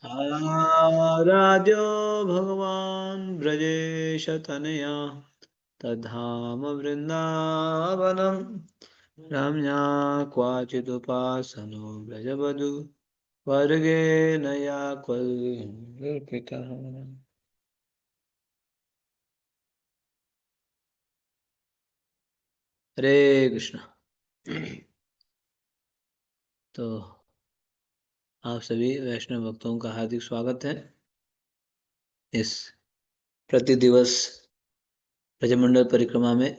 आराध्यो भगवान् ब्रजेश तनया तद्धाम वृन्दावनं रम्या क्वाचिदुपासनो ब्रजवधू वर्गेण या कल्पितः। हरे कृष्ण। तो आप सभी वैष्णव भक्तों का हार्दिक स्वागत है इस प्रति दिवस ब्रजमंडल परिक्रमा में।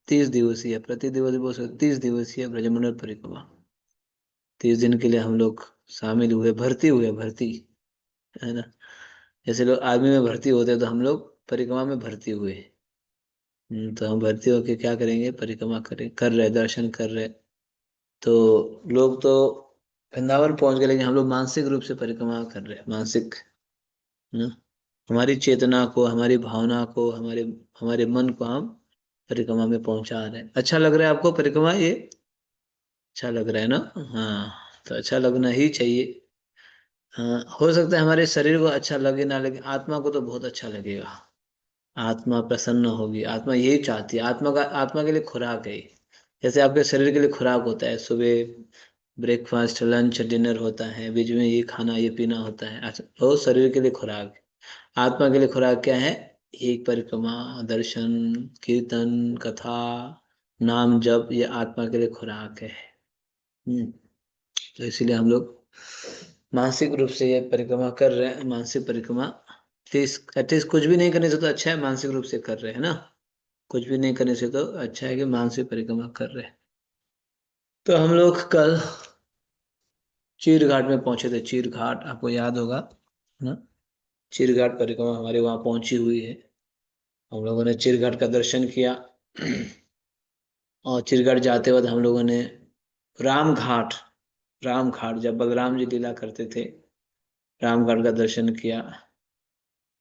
30 दिवसीय, प्रति दिवस 30 दिवसीय ब्रजमंडल परिक्रमा। 30 दिन के लिए हम लोग शामिल हुए, भर्ती है ना। जैसे लोग आर्मी में भर्ती होते हैं तो हम लोग परिक्रमा में भर्ती हुए। तो हम भर्ती होके क्या करेंगे, परिक्रमा कर रहे, दर्शन कर रहे। तो लोग तो वृंदावन पहुंच गए, लेकिन हम लोग मानसिक रूप से परिक्रमा कर रहे हैं। मानसिक ना, हमारी चेतना को, हमारी भावना को, हमारे हमारे मन को हम परिक्रमा में पहुंचा रहे हैं। अच्छा लग रहा है आपको परिक्रमा? ये अच्छा लग रहा है ना? हाँ, तो अच्छा लगना ही चाहिए। हाँ, हो सकता है हमारे शरीर को अच्छा लगे ना लगे, आत्मा को तो बहुत अच्छा लगेगा। आत्मा प्रसन्न होगी, आत्मा यही चाहती है। आत्मा के लिए खुराक है ये। जैसे आपके शरीर के लिए खुराक होता है, सुबह ब्रेकफास्ट, लंच, डिनर होता है, बीच में ये खाना ये पीना होता है। अच्छा, वो शरीर के लिए खुराक है। आत्मा के लिए खुराक क्या है? एक परिक्रमा, दर्शन, कीर्तन, कथा, नाम जप, ये आत्मा के लिए खुराक है। तो इसीलिए हम लोग मानसिक रूप से ये परिक्रमा कर रहे हैं। मानसिक परिक्रमा एटलीस्ट कुछ भी नहीं करने से तो अच्छा है, मानसिक रूप से कर रहे हैं ना। कुछ भी नहीं करने से तो अच्छा है कि मानसिक परिक्रमा कर रहे हैं। तो हम लोग कल चीर घाट में पहुंचे थे। चीर घाट आपको याद होगा ना। चीर घाट परिक्रमा हमारे वहां पहुंची हुई है। हम लोगों ने चीर घाट का दर्शन किया। और चीर घाट जाते वक्त हम लोगों ने राम घाट राम घाट, जब बलराम जी लीला करते थे, राम घाट का दर्शन किया।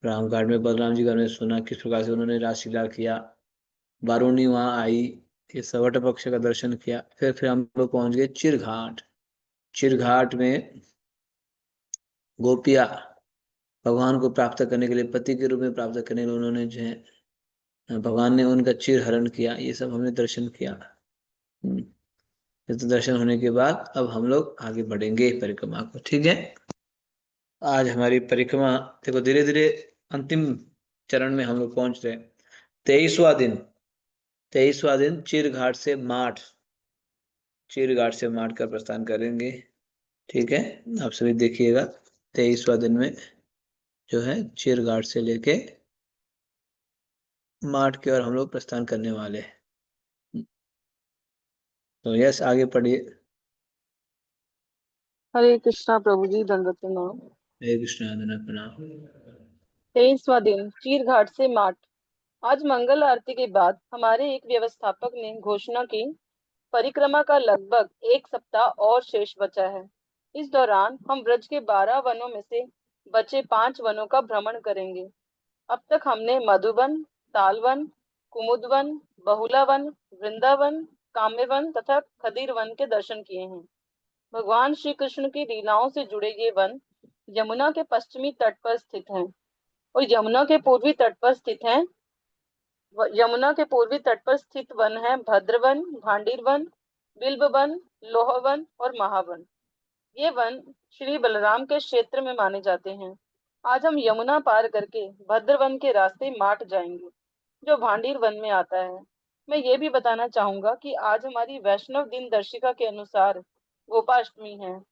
राम घाट में बलराम जी का हमने सुना किस प्रकार से उन्होंने रासलीला किया। बारूणी वहां आई, ये सवट पक्ष का दर्शन किया। फिर हम लोग पहुंच गए चिर घाट। चिर घाट में गोपिया भगवान को प्राप्त करने के लिए, पति के रूप में प्राप्त करने के लिए, उन्होंने जो है भगवान ने उनका चिर हरण किया। ये सब हमने दर्शन किया। ये तो दर्शन होने के बाद अब हम लोग आगे बढ़ेंगे परिक्रमा को, ठीक है। आज हमारी परिक्रमा देखो धीरे धीरे अंतिम चरण में हम लोग पहुंच रहे हैं। 23वां दिन चिर घाट से माठ, चीर घाट से माठ का प्रस्थान करेंगे, ठीक है। आप सभी देखिएगा 23वां दिन में जो है चीर घाट से लेके माठ की ओर हम लोग प्रस्थान करने वाले हैं। तो यस, आगे पढ़िए। हरे कृष्णा प्रभु जी, दंडवत प्रणाम। हरे कृष्ण, आनंद प्रणाम। 23वां दिन चीर घाट से माठ। आज मंगल आरती के बाद हमारे एक व्यवस्थापक ने घोषणा की, परिक्रमा का लगभग 1 सप्ताह और शेष बचा है। इस दौरान हम ब्रज के 12 वनों में से बचे 5 वनों का भ्रमण करेंगे। अब तक हमने मधुवन, तालवन, कुमुदवन, बहुलावन, वृंदावन, काम्यवन तथा खदीर वन के दर्शन किए हैं। भगवान श्री कृष्ण की लीलाओं से जुड़े ये वन यमुना के पश्चिमी तट पर स्थित हैं और यमुना के पूर्वी तट पर स्थित वन है भद्रवन, भांडीरवन, बिल्बवन, लोहवन और महावन। ये वन श्री बलराम के क्षेत्र में माने जाते हैं। आज हम यमुना पार करके भद्रवन के रास्ते माट जाएंगे, जो भांडीर वन में आता है। मैं ये भी बताना चाहूंगा कि आज हमारी वैष्णव दिन दर्शिका के अनुसार गोपाष्टमी है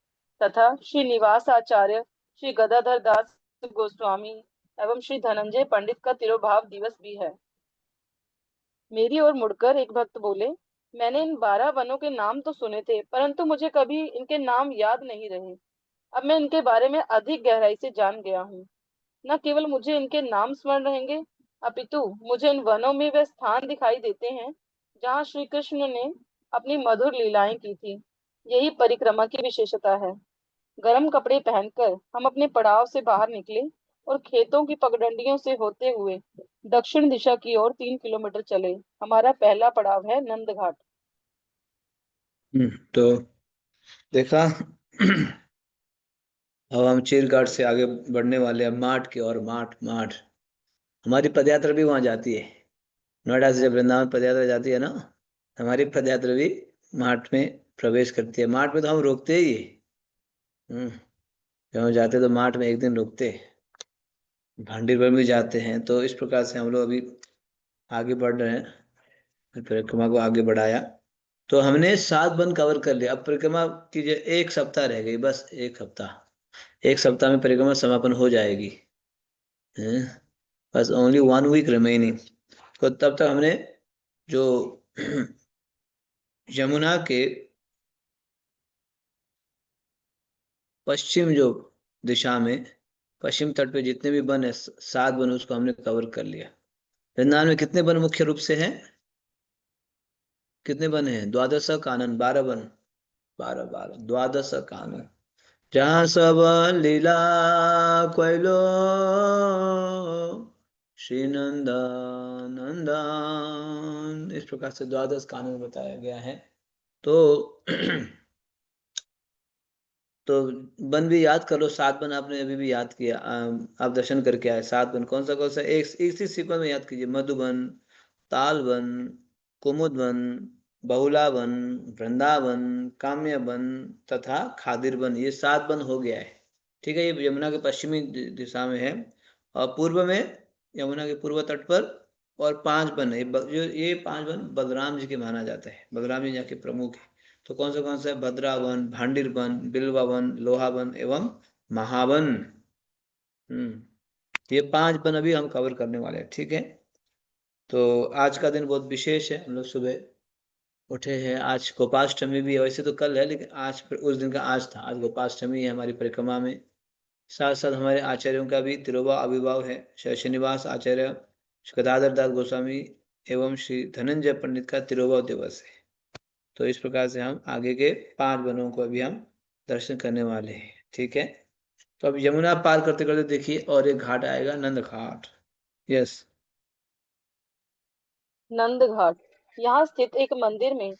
तथा श्री निवास आचार्य, श्री गदाधर दास गोस्वामी एवं श्री धनंजय पंडित का तिरोभाव दिवस भी है। मेरी ओर मुड़कर एक भक्त बोले, मैंने इन 12 वनों के नाम तो सुने थे, परंतु मुझे कभी इनके नाम याद नहीं रहे। अब मैं इनके बारे में अधिक गहराई से जान गया हूँ। न केवल मुझे इनके नाम स्मरण रहेंगे, अपितु मुझे इन वनों में वे स्थान दिखाई देते हैं जहाँ श्री कृष्ण ने अपनी मधुर लीलाएं की थी। यही परिक्रमा की विशेषता है। गर्म कपड़े पहनकर हम अपने पड़ाव से बाहर निकले और खेतों की पगडंडियों से होते हुए दक्षिण दिशा की ओर 3 किलोमीटर चले। हमारा पहला पड़ाव है नंद घाट। तो देखा अब हम चीरघाट से आगे बढ़ने वाले हैं माठ की ओर। माठ माठ हमारी पदयात्रा भी वहां जाती है। नोएडा से जब वृंदावन पदयात्रा जाती है ना, हमारी पदयात्रा भी माठ में प्रवेश करती है। माठ में तो हम रुकते ही है। जब हम जाते तो माठ में एक दिन रुकते। भांडीपुर भी जाते हैं। तो इस प्रकार से हम लोग अभी आगे बढ़ रहे हैं, परिक्रमा को आगे बढ़ाया। तो हमने 7 वन कवर कर लिया। अब परिक्रमा कीजिए, 1 सप्ताह रह गई, बस 1 सप्ताह। 1 सप्ताह में परिक्रमा समापन हो जाएगी। हैं? बस ओनली 1 वीक रिमेनिंग। तो तब तक हमने जो यमुना के पश्चिम जो दिशा में, पश्चिम तट पे जितने भी वन है, 7 वन, उसको हमने कवर कर लिया। वृंदावन में कितने वन मुख्य रूप से हैं? कितने वन हैं? द्वादश कानन, 12 वन। 12 12 द्वादश कानन, जहाँ सब लीला कोयलो श्री नंदन, इस प्रकार से द्वादश कानन बताया गया है। तो तो वन भी याद कर लो। 7 वन आपने अभी भी याद किया। आप दर्शन करके आए। 7 वन कौन सा एक इसी सीक्वेंस में याद कीजिए। मधुबन, तालवन, कुमुदवन, बहुलावन, वृंदावन, काम्यवन तथा खादिरवन, ये 7 वन हो गया है। ठीक है, ये यमुना के पश्चिमी दिशा में है। और पूर्व में, यमुना के पूर्व तट पर और 5 वन है। ये 5 वन बलराम जी के माना जाता है। बलराम जी यहाँ के प्रमुख है। तो कौन सा है? भद्रावन, भांडिरवन, बिल्वावन, लोहावन एवं महावन। ये 5 वन अभी हम कवर करने वाले हैं। ठीक है। तो आज का दिन बहुत विशेष है। हम लोग सुबह उठे हैं। आज गोपाष्टमी भी है। वैसे तो कल है, लेकिन आज उस दिन का आज था। आज गोपाष्टमी है हमारी परिक्रमा में। साथ साथ हमारे आचार्यों का भी तिरुवा आविर्भाव है। श्री श्रीनिवास आचार्य, श्री गदाधर दास गोस्वामी एवं श्री धनंजय पंडित का तिरुवा दिवस है। तो इस प्रकार से हम आगे के 5 वनों को अभी हम दर्शन करने वाले हैं। ठीक है। तो अब यमुना पार करते करते देखिए, और एक घाट आएगा, नंद घाट। यस। नंद घाट। यहाँ स्थित एक मंदिर में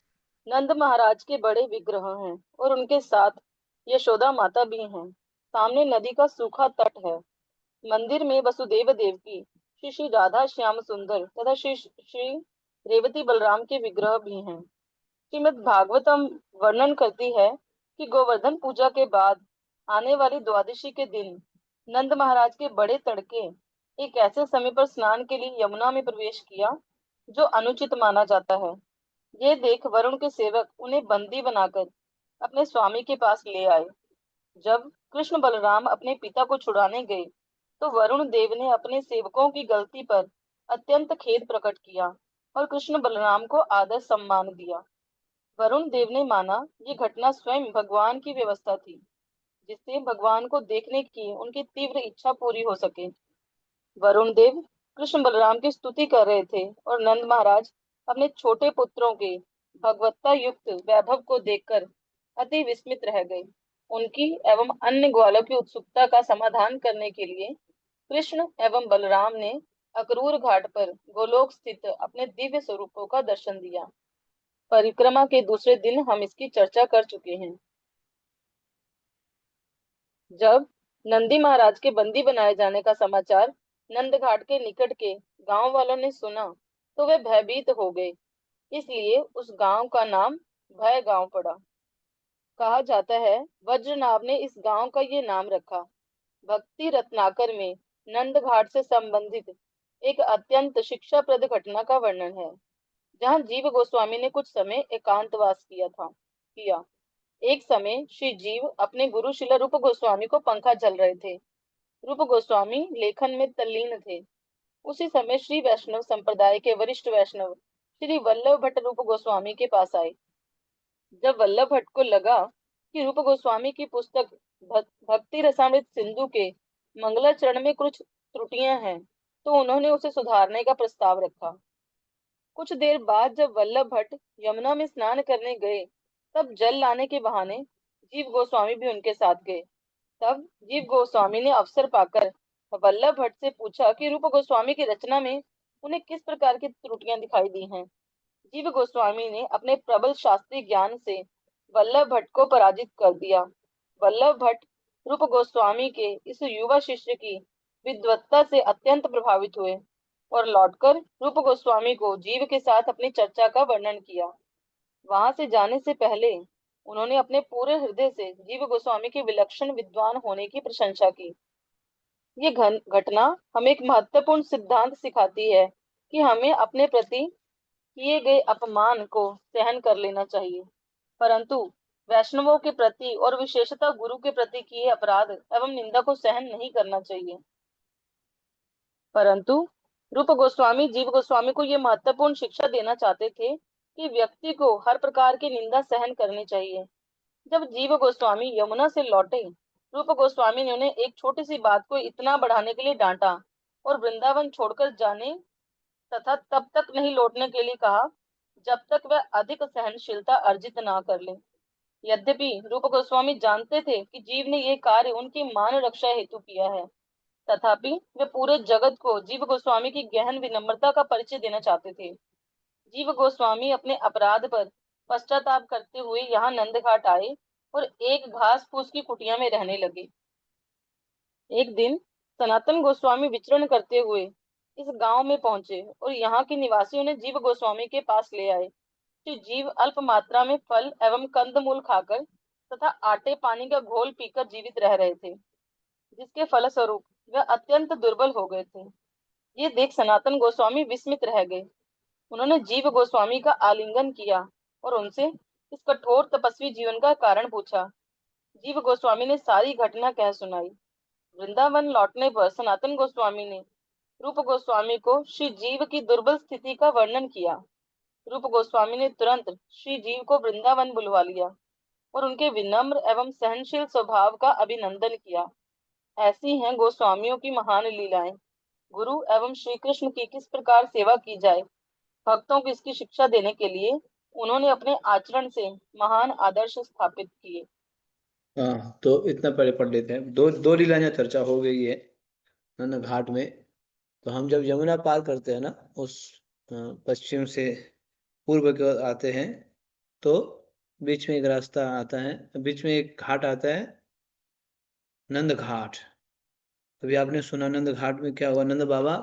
नंद महाराज के बड़े विग्रह हैं और उनके साथ यशोदा माता भी हैं। सामने नदी का सूखा तट है। मंदिर में वसुदेव देवकी, श्री श्री राधा श्याम सुंदर तथा श्री श्री रेवती बलराम के विग्रह भी हैं। श्रीमद् भागवतम वर्णन करती है कि गोवर्धन पूजा के बाद आने वाली द्वादशी के दिन नंद महाराज के बड़े तड़के एक ऐसे समय पर स्नान के लिए यमुना में प्रवेश किया जो अनुचित माना जाता है। ये देख वरुण के सेवक उन्हें बंदी बनाकर अपने स्वामी के पास ले आए। जब कृष्ण बलराम अपने पिता को छुड़ाने गए तो वरुण देव ने अपने सेवकों की गलती पर अत्यंत खेद प्रकट किया और कृष्ण बलराम को आदर सम्मान दिया। वरुण देव ने माना ये घटना स्वयं भगवान की व्यवस्था थी, जिससे भगवान को देखने की उनकी तीव्र इच्छा पूरी हो सके। वरुण देव कृष्ण बलराम की स्तुति कर रहे थे और नंद महाराज अपने छोटे पुत्रों के भगवत्ता युक्त वैभव को देखकर अति विस्मित रह गए। उनकी एवं अन्य ग्वालों की उत्सुकता का समाधान करने के लिए कृष्ण एवं बलराम ने अक्रूर घाट पर गोलोक स्थित अपने दिव्य स्वरूपों का दर्शन दिया। परिक्रमा के दूसरे दिन हम इसकी चर्चा कर चुके हैं। जब नंदी महाराज के बंदी बनाए जाने का समाचार नंद घाट के निकट के गांव वालों ने सुना तो वे भयभीत हो गए। इसलिए उस गांव का नाम भय गांव पड़ा। कहा जाता है वज्रनाभ ने इस गांव का ये नाम रखा। भक्ति रत्नाकर में नंद घाट से संबंधित एक अत्यंत शिक्षाप्रद घटना का वर्णन है, जहाँ जीव गोस्वामी ने कुछ समय एकांतवास किया। एक समय श्री जीव अपने गुरु शिला रूप गोस्वामी को पंखा चल रहे थे। रूप गोस्वामी लेखन में तल्लीन थे। उसी समय श्री वैष्णव संप्रदाय के वरिष्ठ वैष्णव श्री वल्लभ भट्ट रूप गोस्वामी के पास आए। जब वल्लभ भट्ट को लगा कि रूप गोस्वामी की पुस्तक भक्ति रसामृत सिंधु के मंगलाचरण में कुछ त्रुटियां हैं, तो उन्होंने उसे सुधारने का प्रस्ताव रखा। कुछ देर बाद जब वल्लभ भट्ट यमुना में स्नान करने गए, तब जल लाने के बहाने जीव गोस्वामी भी उनके साथ गए। तब जीव गोस्वामी ने अवसर पाकर वल्लभ भट्ट से पूछा कि रूप गोस्वामी की रचना में उन्हें किस प्रकार की त्रुटियां दिखाई दी हैं। जीव गोस्वामी ने अपने प्रबल शास्त्रीय ज्ञान से वल्लभ भट्ट को पराजित कर दिया। वल्लभ भट्ट रूप गोस्वामी के इस युवा शिष्य की विद्वत्ता से अत्यंत प्रभावित हुए और लौटकर रूप गोस्वामी को जीव के साथ अपनी चर्चा का वर्णन किया। वहां से जाने से पहले उन्होंने अपने पूरे हृदय से जीव गोस्वामी के विलक्षण विद्वान होने की प्रशंसा की। ये घटना हमें एक महत्वपूर्ण सिद्धांत सिखाती है कि हमें अपने प्रति किए गए अपमान को सहन कर लेना चाहिए, परंतु वैष्णवों के प्रति और विशेषतः गुरु के प्रति किए अपराध एवं निंदा को सहन नहीं करना चाहिए। परंतु रूप गोस्वामी जीव गोस्वामी को यह महत्वपूर्ण शिक्षा देना चाहते थे कि व्यक्ति को हर प्रकार की निंदा सहन करनी चाहिए। जब जीव गोस्वामी यमुना से लौटे, रूप गोस्वामी ने उन्हें एक छोटी सी बात को इतना बढ़ाने के लिए डांटा और वृंदावन छोड़कर जाने तथा तब तक नहीं लौटने के लिए कहा जब तक वह अधिक सहनशीलता अर्जित ना कर ले। यद्यपि रूप गोस्वामी जानते थे कि जीव ने यह कार्य उनकी मान रक्षा हेतु किया है, तथापि वे पूरे जगत को जीव गोस्वामी की गहन विनम्रता का परिचय देना चाहते थे। जीव गोस्वामी अपने अपराध पर पश्चाताप करते हुए यहाँ नंद घाट आए और एक घास फूस की कुटिया में रहने लगे। एक दिन सनातन गोस्वामी विचरण करते हुए इस गांव में पहुंचे और यहाँ के निवासी उन्हें जीव गोस्वामी के पास ले आए। तो जीव अल्प मात्रा में फल एवं कंदमूल खाकर तथा आटे पानी का घोल पीकर जीवित रह रहे थे, जिसके फलस्वरूप वह अत्यंत दुर्बल हो गए थे। ये देख सनातन गोस्वामी विस्मित रह गए। उन्होंने जीव गोस्वामी का आलिंगन किया और उनसे इस कठोर तपस्वी जीवन का कारण पूछा। जीव गोस्वामी ने सारी घटना कह सुनाई। वृंदावन लौटने पर सनातन गोस्वामी ने रूप गोस्वामी को श्री जीव की दुर्बल स्थिति का वर्णन किया। रूप गोस्वामी ने तुरंत श्री जीव को वृंदावन बुलवा लिया और उनके विनम्र एवं सहनशील स्वभाव का अभिनंदन किया। ऐसी हैं गोस्वामियों की महान लीलाएं। गुरु एवं श्री कृष्ण की किस प्रकार सेवा की जाए, भक्तों को इसकी शिक्षा देने के लिए उन्होंने अपने आचरण से महान आदर्श स्थापित किए। हाँ, तो इतना पढ़ लेते हैं। दो दो लीलाएं चर्चा हो गई है नंद घाट में। तो हम जब यमुना पार करते हैं ना, उस पश्चिम से पूर्व की ओर आते हैं, तो बीच में एक रास्ता आता है, बीच में एक घाट आता है, नंद घाट। अभी आपने सुना नंद घाट में क्या हुआ। नंद बाबा,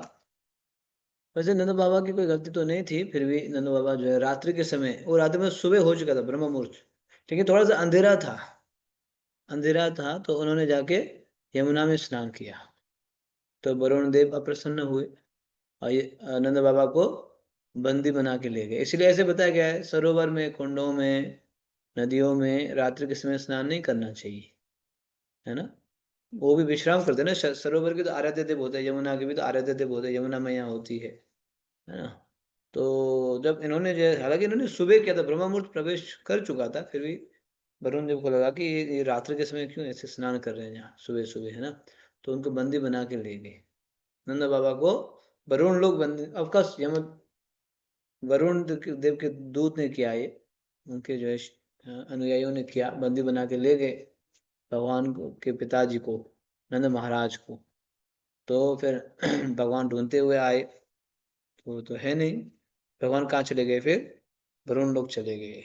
वैसे नंद बाबा की कोई गलती तो नहीं थी, फिर भी नंद बाबा जो है रात्रि के समय, वो रात्रि में सुबह हो चुका था, ब्रह्म मुहूर्त, लेकिन थोड़ा सा अंधेरा था। अंधेरा था तो उन्होंने जाके यमुना में स्नान किया। तो वरुण देव अप्रसन्न हुए और ये नंद बाबा को बंदी बना के ले गए। इसलिए ऐसे बताया गया है, सरोवर में, कुंडों में, नदियों में रात्रि के समय स्नान नहीं करना चाहिए, है ना। वो भी विश्राम करते हैं ना। सरोवर के तो आराध्य देव होते हैं, यमुना के भी तो आराध्य देव होते हैं, यमुना मैया होती है ना। तो जब इन्होंने जो, हालांकि इन्होंने सुबह किया था, ब्रह्म मुहूर्त प्रवेश कर चुका था, फिर भी वरुण देव को लगा कि ये रात्रि के समय क्यों ऐसे स्नान कर रहे हैं यहाँ सुबह सुबह, है ना। तो उनको बंदी बना के ले गए। नंद बाबा को वरुण लोग बंदी, ऑफकोर्स यम वरुण देव के दूत ने किया, ये उनके जो है अनुयायियों ने किया, बंदी बना के ले गए भगवान के पिताजी को, नंद महाराज को। तो फिर भगवान ढूंढते हुए आए, तो है नहीं। भगवान कहाँ चले गए फिर? वरुण लोग चले गए।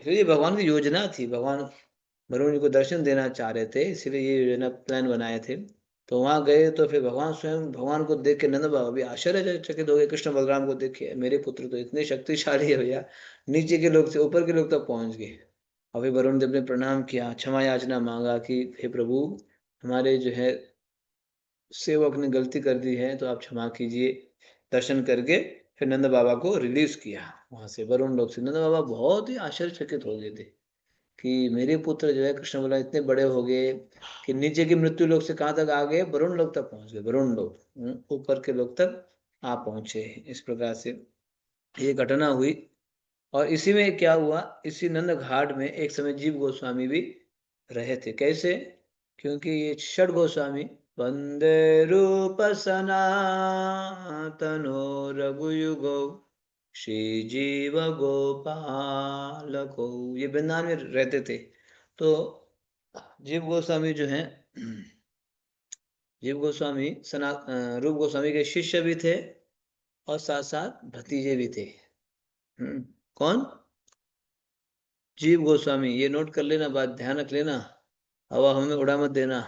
फिर ये भगवान की योजना थी, भगवान वरुण जी को दर्शन देना चाह रहे थे, इसलिए ये योजना प्लान बनाए थे। तो वहां गए तो फिर भगवान स्वयं, भगवान को देख के नंद बाबा भी आश्चर्यचकित हो गए। कृष्ण बलराम को देखिए, मेरे पुत्र तो इतने शक्तिशाली है भैया, नीचे के लोग से ऊपर के लोग तक पहुंच गए। और फिर वरुण देव ने प्रणाम किया, क्षमा याचना मांगा कि हे प्रभु, हमारे जो है सेवक ने गलती कर दी है, तो आप क्षमा कीजिए। दर्शन करके फिर नंद बाबा को रिलीज किया वहां से, वरुण लोग से। नंद बाबा बहुत ही आश्चर्यचकित हो गए थे कि मेरे पुत्र जो है कृष्ण बोला इतने बड़े हो गए कि नीचे की मृत्यु लोग से कहाँ तक आ गए? वरुण लोग तक पहुंच गए। वरुण लोग, ऊपर के लोग तक आ पहुंचे। इस प्रकार से ये घटना हुई। और इसी में क्या हुआ, इसी नंद घाट में एक समय जीव गोस्वामी भी रहे थे। कैसे? क्योंकि ये षड गोस्वामी, वंदे रूप सनातनो रघुयुगो श्री जीव गोपाल को, ये वृंदावन में रहते थे। तो जीव गोस्वामी जो है, जीव गोस्वामी रूप गोस्वामी के शिष्य भी थे और साथ साथ भतीजे भी थे। कौन? जीव गोस्वामी। ये नोट कर लेना, बात ध्यान रख लेना। हवा हमें उड़ा मत देना,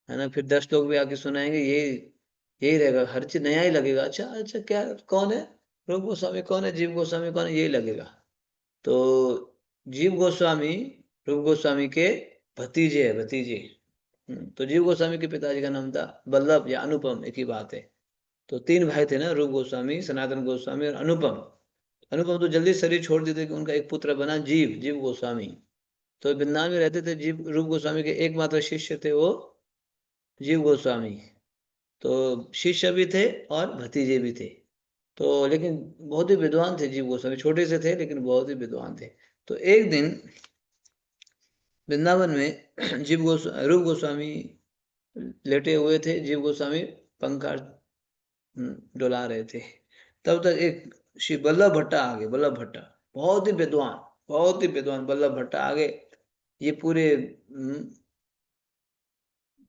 है ना। फिर 10 लोग भी आके सुनाएंगे, यही रहेगा, हर चीज नया ही लगेगा। अच्छा अच्छा, क्या कौन है, रूप गोस्वामी कौन है, जीव गोस्वामी कौन है, यही लगेगा। तो जीव गोस्वामी रूप गोस्वामी के भतीजे है, भतीजे। तो जीव गोस्वामी के पिताजी का नाम था बल्लभ या अनुपम, एक ही बात है। तो 3 भाई थे ना, रूप गोस्वामी, सनातन गोस्वामी और अनुपम। अनुपम तो जल्दी शरीर छोड़ देते कि उनका एक पुत्र बना जीव, जीव गोस्वामी। तो वृंदावन में रहते थे जीव, रूप गोस्वामी के एकमात्र शिष्य थे वो जीव गोस्वामी। तो शिष्य भी थे और भतीजे भी थे। तो लेकिन बहुत ही विद्वान थे जीव गोस्वामी, छोटे से थे लेकिन बहुत ही विद्वान थे। तो एक दिन वृंदावन में रूप गोस्वामी लेटे हुए थे, जीव गोस्वामी पंखा डुला रहे थे। तब तक एक श्री बल्लभ भट्टा आ गए, बल्लभ भट्टा, बहुत ही विद्वान, बहुत ही विद्वान बल्लभ भट्टा आ गए। ये पूरे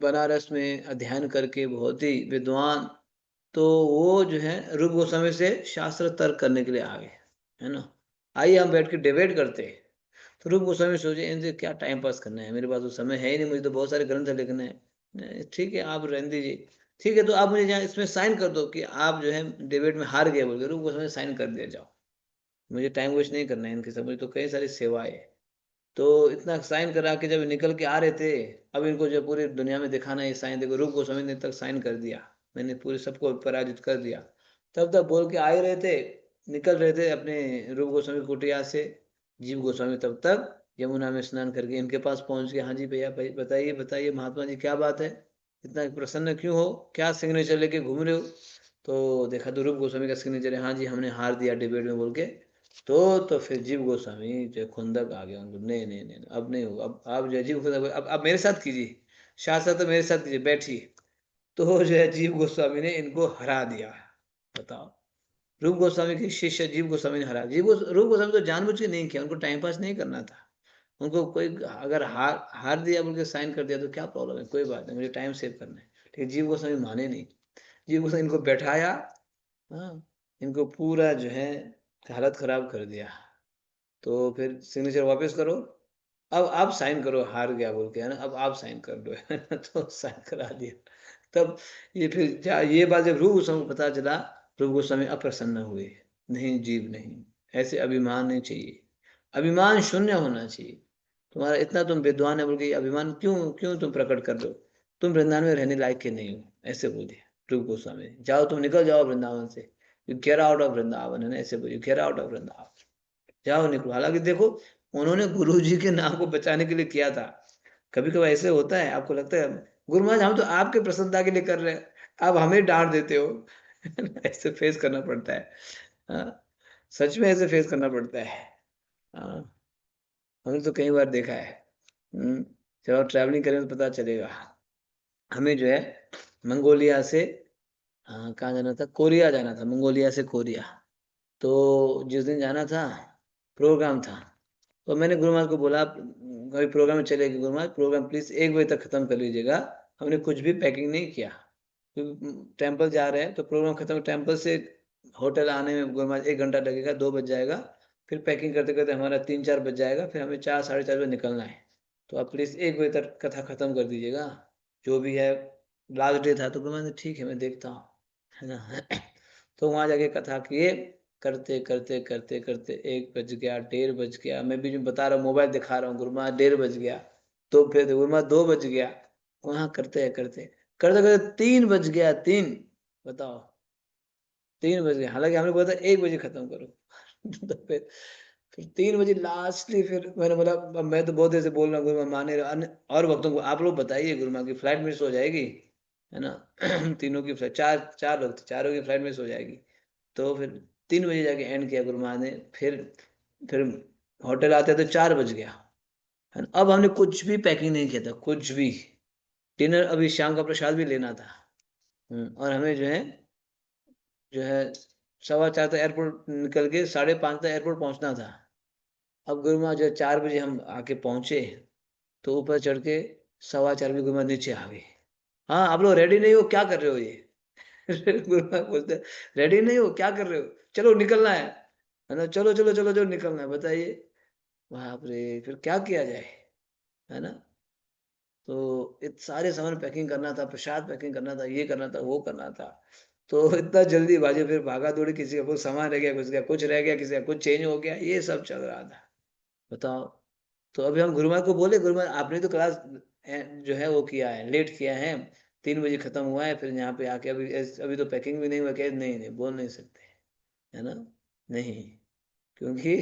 बनारस में अध्ययन करके बहुत ही विद्वान। तो वो जो है रूप गोस्वामी से शास्त्र तर्क करने के लिए आ गए, है ना। आइए हम बैठ के डिबेट करते हैं। तो रूप गोस्वामी सोचे इनसे क्या टाइम पास करना है, मेरे पास तो समय है ही नहीं, मुझे तो बहुत सारे ग्रंथ लिखने हैं। ठीक है, आप रहने दीजिए। ठीक है, तो आप मुझे यहाँ इसमें साइन कर दो कि आप जो है डिबेट में हार गए, बोल के रूप गोस्वामी साइन कर दिया, जाओ, मुझे टाइम वेस्ट नहीं करना है इनके साथ, मुझे तो कई सारी सेवाएं है। तो इतना साइन करा के जब निकल के आ रहे थे, अब इनको जो पूरी दुनिया में दिखाना है साइन, देखो रूप गोस्वामी ने तक साइन कर दिया, मैंने पूरे सबको पराजित कर दिया। तब तक बोल के आ ही रहे थे, निकल रहे थे अपने रूप गोस्वामी कुटिया से। जीव गोस्वामी तब तक यमुना में स्नान करके इनके पास पहुंच गए। हाँ जी भैया, भाई बताइए बताइए महात्मा जी, क्या बात है, इतना प्रसन्न क्यों हो, क्या सिग्नेचर लेके घूम रहे हो। तो देखा तो रूप गोस्वामी का सिग्नेचर है, हाँ जी हमने हार दिया डिबेट में, बोल के। तो फिर जीव गोस्वामी जो खुंदक आ गया उनको, नहीं नहीं नहीं, अब नहीं होगा, अब आप जो है जीव गोस्वामी, अब मेरे साथ कीजिए, शास्त्र तो मेरे साथ कीजिए, बैठिए। तो जो है जीव गोस्वामी ने इनको हरा दिया। बताओ, रूप गोस्वामी के शिष्य जीव गोस्वामी ने हरा, रूप गोस्वामी तो जानबूझ के नहीं किया, उनको टाइम पास नहीं करना था। उनको कोई अगर हार हार दिया बोल के साइन कर दिया तो क्या प्रॉब्लम है, कोई बात नहीं, मुझे टाइम सेव करना है। ठीक है, जीव गोस्वामी माने नहीं। जीव गोस्वामी इनको बैठाया, हाँ, इनको पूरा जो है हालत खराब कर दिया। तो फिर सिग्नेचर वापस करो, अब आप साइन करो, हार गया बोल के, है ना, अब आप साइन कर दो, है ना। तो साइन करा दिया। तब ये फिर ये बात जब रूप गोस्वामी को पता चला, रूप गोस्वामी अप्रसन्न हुए। नहीं जीव नहीं, ऐसे अभिमान नहीं चाहिए, अभिमान शून्य होना चाहिए। तुम्हारा इतना तुम विद्वान है बोल के ये अभिमान क्यों क्यों तुम प्रकट कर दो, तुम वृंदावन में रहने लायक के नहीं हो, ऐसे बोलिए रूप गोस्वामी, जाओ तुम निकल जाओ वृंदावन से, you get out of Vrindavan, है ना, ऐसे बोलिए, गेट आउट ऑफ वृंदावन, जाओ निकलो। हालांकि देखो, उन्होंने गुरु जी के नाम को बचाने के लिए किया था। कभी कभी ऐसे होता है, आपको लगता है गुरु महाराज हम तो आपके प्रसन्नता के लिए कर रहे हैं, आप हमें डांट देते हो। ऐसे फेस करना पड़ता है। हाँ, सच में ऐसे फेस करना पड़ता है। हाँ, हमने तो कई बार देखा है। जब आप ट्रैवलिंग करें तो पता चलेगा। हमें जो है मंगोलिया से, हाँ कहाँ जाना था, कोरिया जाना था, मंगोलिया से कोरिया। तो जिस दिन जाना था, प्रोग्राम था। तो मैंने गुरु महाराज को बोला, कभी प्रोग्राम में चलेगी गुरु महाराज, प्रोग्राम प्लीज 1 बजे तक खत्म कर लीजिएगा। हमने कुछ भी पैकिंग नहीं किया, टेम्पल जा रहे हैं तो प्रोग्राम खत्म, टेम्पल से होटल आने में गुरु महाराज 1 घंटा लगेगा, 2 बज जाएगा। फिर पैकिंग करते करते हमारा 3-4 बज जाएगा, फिर हमें 4-4:30 बजे निकलना है। तो आप प्लीज 1 बजे तक कथा खत्म कर दीजिएगा, जो भी है। लास्ट डे था तो गुरु महाराज ने, ठीक है मैं देखता हूँ, है ना। तो वहां जाके कथा किए, करते करते करते करते 1 बज गया, 1:30 बज गया, मैं बीच में बता रहा हूँ, मोबाइल दिखा रहा हूँ, गुरुमा 1:30 बज गया। तो फिर गुरुमा 2 बज गया, वहां करते करते करते करते 3 बज गया, 3, बताओ, 3 बज गया, हालांकि हमने बोला था 1 बजे खत्म करो। तो फिर 3 बजे लास्टली, फिर मैंने बोला, अब मैं तो बहुत देर से बोल रहा हूँ, गुरुमा माने रहो, और भक्तों को आप लोग बताइए गुरुमा की फ्लाइट मिस हो जाएगी, है ना। तीनों की फ्लाइट, चार चार लोग थे, चारों की फ्लाइट मिस हो जाएगी। तो फिर 3 बजे जाके एंड किया गुरु महाराज ने। फिर होटल आते तो 4 बज गया, है ना। अब हमने कुछ भी पैकिंग नहीं किया था, कुछ भी। डिनर अभी शाम का प्रसाद भी लेना था। और हमें जो है 4:15 तक एयरपोर्ट निकल के 5:30 तक एयरपोर्ट पहुंचना था। अब गुरु महाराज जो 4 बजे हम आके पहुंचे, तो ऊपर चढ़ के 4:15 बजे गुरु महाराज नीचे आ गए। हाँ आप लोग रेडी नहीं हो, क्या कर रहे हो ये। गुरु महाराज बोलते, रेडी नहीं हो, क्या कर रहे हो, चलो निकलना है ना, चलो चलो चलो चलो निकलना है, बताइए। बाप रे, फिर क्या किया जाए, है ना। तो सारे सामान पैकिंग करना था, प्रसाद पैकिंग करना था, ये करना था, वो करना था। तो इतना जल्दीबाजी, फिर भागा दौड़ी, किसी का कुछ सामान रह गया, किसी का कुछ रह गया, किसी का कुछ चेंज हो गया, ये सब चल रहा था। बताओ। तो अभी हम गुरु महाराज को बोले, गुरु महाराज आपने तो क्लास जो है वो किया है, लेट किया है, 3 बजे खत्म हुआ है, फिर यहाँ पे आके अभी अभी तो पैकिंग भी नहीं हुआ। कह नहीं नहीं, बोल नहीं सकते, है ना, नहीं, क्योंकि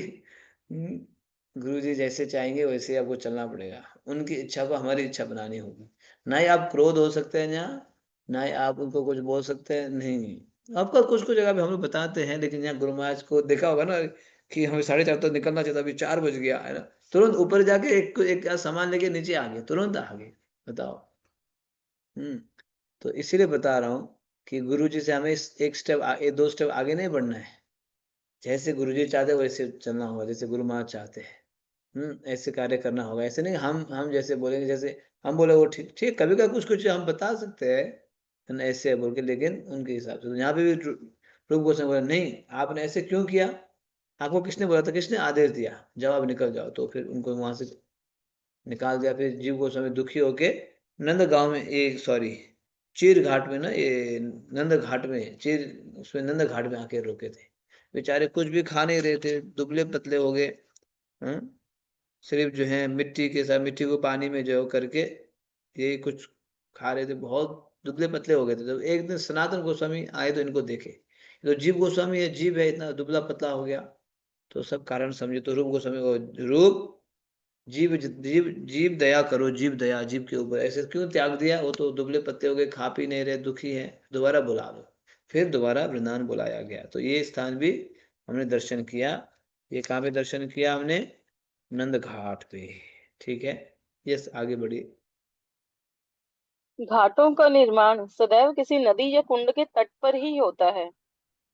गुरु जी जैसे चाहेंगे वैसे आपको चलना पड़ेगा। उनकी इच्छा को हमारी इच्छा बनानी होगी। ना ही आप क्रोध हो सकते हैं यहाँ, ना ही आप उनको कुछ बोल सकते हैं, नहीं। आपका कुछ कुछ जगह पे हम लोग बताते हैं, लेकिन यहाँ गुरु महाराज को देखा होगा ना कि हमें 4:30 तक निकलना चाहिए था, अभी 4 बज गया, है ना, तुरंत ऊपर जाके एक सामान लेके नीचे आ गए, तुरंत आ गए। बताओ। हम्म। तो इसीलिए बता रहा हूँ कि गुरु जी से हमें एक स्टेप 2 स्टेप आगे नहीं बढ़ना है। जैसे गुरु जी चाहते हैं वैसे चलना होगा, जैसे गुरु महाराज चाहते हैं। ऐसे कार्य करना होगा। ऐसे नहीं हम जैसे बोलेंगे, जैसे हम बोले वो ठीक ठीक, कभी कभी कुछ कुछ हम बता सकते हैं, है ना, ऐसे बोल के, लेकिन उनके हिसाब से। तो यहाँ पे भी रूप गोस्वामी बोला नहीं, आपने ऐसे क्यों किया, आपको किसने बोला था, किसने आदेश दिया, जाओ अब निकल जाओ। तो फिर उनको वहां से निकाल दिया। फिर जीव गोस्वामी दुखी होके नंद गांव में, एक सॉरी, चीर घाट में ना, ये नंद घाट में, चीर उसमें नंद घाट में आके रुके थे। बेचारे कुछ भी खा नहीं रहे थे, दुबले पतले हो गए। हाँ? सिर्फ जो है मिट्टी के साथ, मिट्टी को पानी में जो करके ये कुछ खा रहे थे, बहुत दुबले पतले हो गए थे। तो एक दिन सनातन गोस्वामी आए तो इनको देखे, तो जीव गोस्वामी है, जीव है, इतना दुबला पतला हो गया। तो सब कारण समझे। तो रूप गोस्वामी को, रूप, जीव जीव जीव दया करो, जीव दया, जीव के ऊपर ऐसे क्यों त्याग दिया, वो तो दुबले पत्ते हो गए, खा पी नहीं रहे, दुखी है, दोबारा बुला लो। फिर दोबारा वृंदावन बुलाया गया। तो ये स्थान भी हमने दर्शन किया। ये कहाँ पे दर्शन किया हमने, नंद घाट पे। ठीक है, यस, आगे बढ़िए। घाटों का निर्माण सदैव किसी नदी या कुंड के तट पर ही होता है।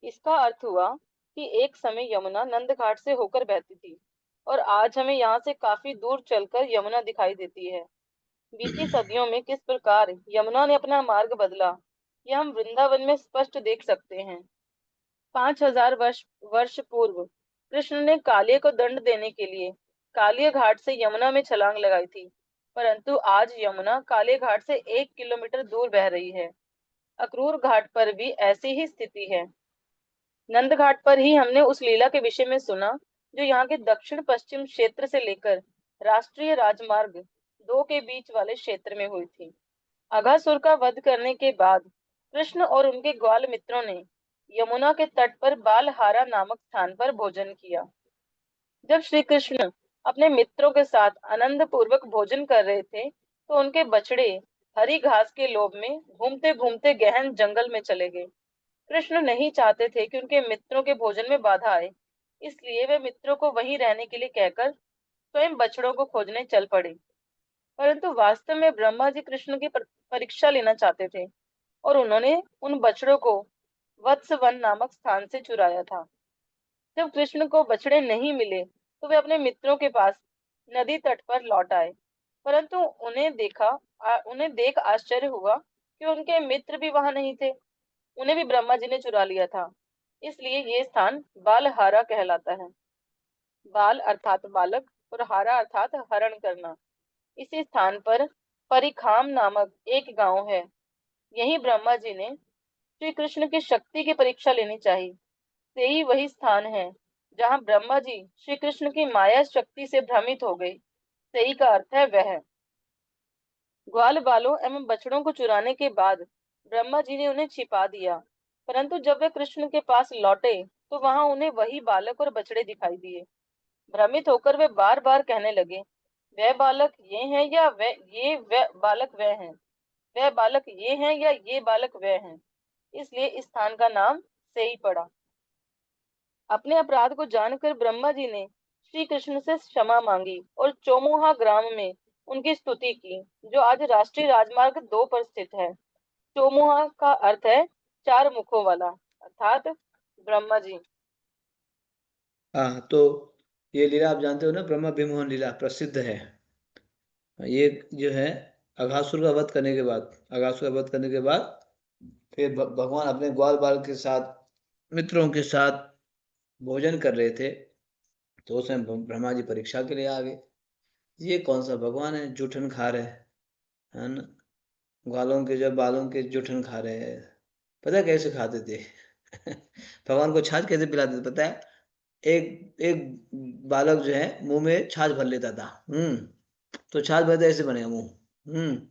इसका अर्थ हुआ कि एक समय यमुना नंद घाट से होकर बहती थी और आज हमें यहाँ से काफी दूर चलकर यमुना दिखाई देती है। बीती सदियों में किस प्रकार यमुना ने अपना मार्ग बदला, यह हम वृंदावन में स्पष्ट देख सकते हैं। 5,000 वर्ष वर्ष पूर्व कृष्ण ने कालिया को दंड देने के लिए कालिया घाट से यमुना में छलांग लगाई थी, परंतु आज यमुना कालिया घाट से 1 किलोमीटर दूर बह रही है। अक्रूर घाट पर भी ऐसी ही स्थिति है। नंद घाट पर ही हमने उस लीला के विषय में सुना जो यहाँ के दक्षिण पश्चिम क्षेत्र से लेकर राष्ट्रीय राजमार्ग 2 के बीच वाले क्षेत्र में हुई थी। अघासुर का वध करने के बाद कृष्ण और उनके ग्वाल मित्रों ने यमुना के तट पर बालहारा नामक स्थान पर भोजन किया। जब श्री कृष्ण अपने मित्रों के साथ आनंद पूर्वक भोजन कर रहे थे तो उनके बछड़े हरी घास के लोभ में घूमते घूमते गहन जंगल में चले गए। कृष्ण नहीं चाहते थे कि उनके मित्रों के भोजन में बाधा आए, इसलिए वे मित्रों को वहीं रहने के लिए कहकर स्वयं बछड़ों को खोजने चल पड़े। परंतु वास्तव में ब्रह्मा जी कृष्ण की परीक्षा लेना चाहते थे और उन्होंने उन बछड़ों को वत्सवन नामक स्थान से चुराया था। जब कृष्ण को बछड़े नहीं मिले तो वे अपने मित्रों के पास नदी तट पर लौट आए, परंतु उन्हें देख आश्चर्य हुआ कि उनके मित्र भी वहां नहीं थे। उन्हें भी ब्रह्मा जी ने चुरा लिया था। इसलिए ये स्थान बालहारा कहलाता है। बाल अर्थात बालक और हारा अर्थात हरण करना। इसी स्थान पर परिखाम नामक एक गांव है। यही ब्रह्मा जी ने श्री कृष्ण की शक्ति की परीक्षा लेनी चाहिए। यही वही स्थान है जहाँ ब्रह्मा जी श्री कृष्ण की माया शक्ति से भ्रमित हो गए। सही का अर्थ है वह। ग्वाल बालों एवं बछड़ों को चुराने के बाद ब्रह्मा जी ने उन्हें छिपा दिया, परंतु जब वे कृष्ण के पास लौटे तो वहां उन्हें वही बालक और बछड़े दिखाई दिए। भ्रमित होकर वे बार बार कहने लगे, वह बालक ये हैं या वह बालक वह हैं, वह बालक ये हैं या ये बालक वह हैं। इसलिए इस स्थान का नाम से ही पड़ा। अपने अपराध को जानकर ब्रह्मा जी ने श्री कृष्ण से क्षमा मांगी और चौमुहा ग्राम में उनकी स्तुति की, जो आज राष्ट्रीय राजमार्ग 2 पर स्थित है। चौमुहा का अर्थ है 4 मुखों वाला, अर्थात ब्रह्मा जी। हाँ, तो ये लीला आप जानते हो ना, ब्रह्मा विमोहन लीला प्रसिद्ध है। ये जो है अघासुर का वध करने के बाद, अघासुर का वध करने के बाद फिर भगवान अपने ग्वाल बाल के साथ, मित्रों के साथ भोजन कर रहे थे। तो उसमें ब्रह्मा जी परीक्षा के लिए आ गए। ये कौन सा भगवान है, जूठन खा रहे हैं, है ना। ग्वालों के जब बालों के जूठन खा रहे हैं, पता है कैसे खाते थे? भगवान को छाछ कैसे पिलाते थे पता है? एक एक बालक जो है मुंह में छाछ भर लेता था। तो छाछ भरते ऐसे बनेगा मुंह।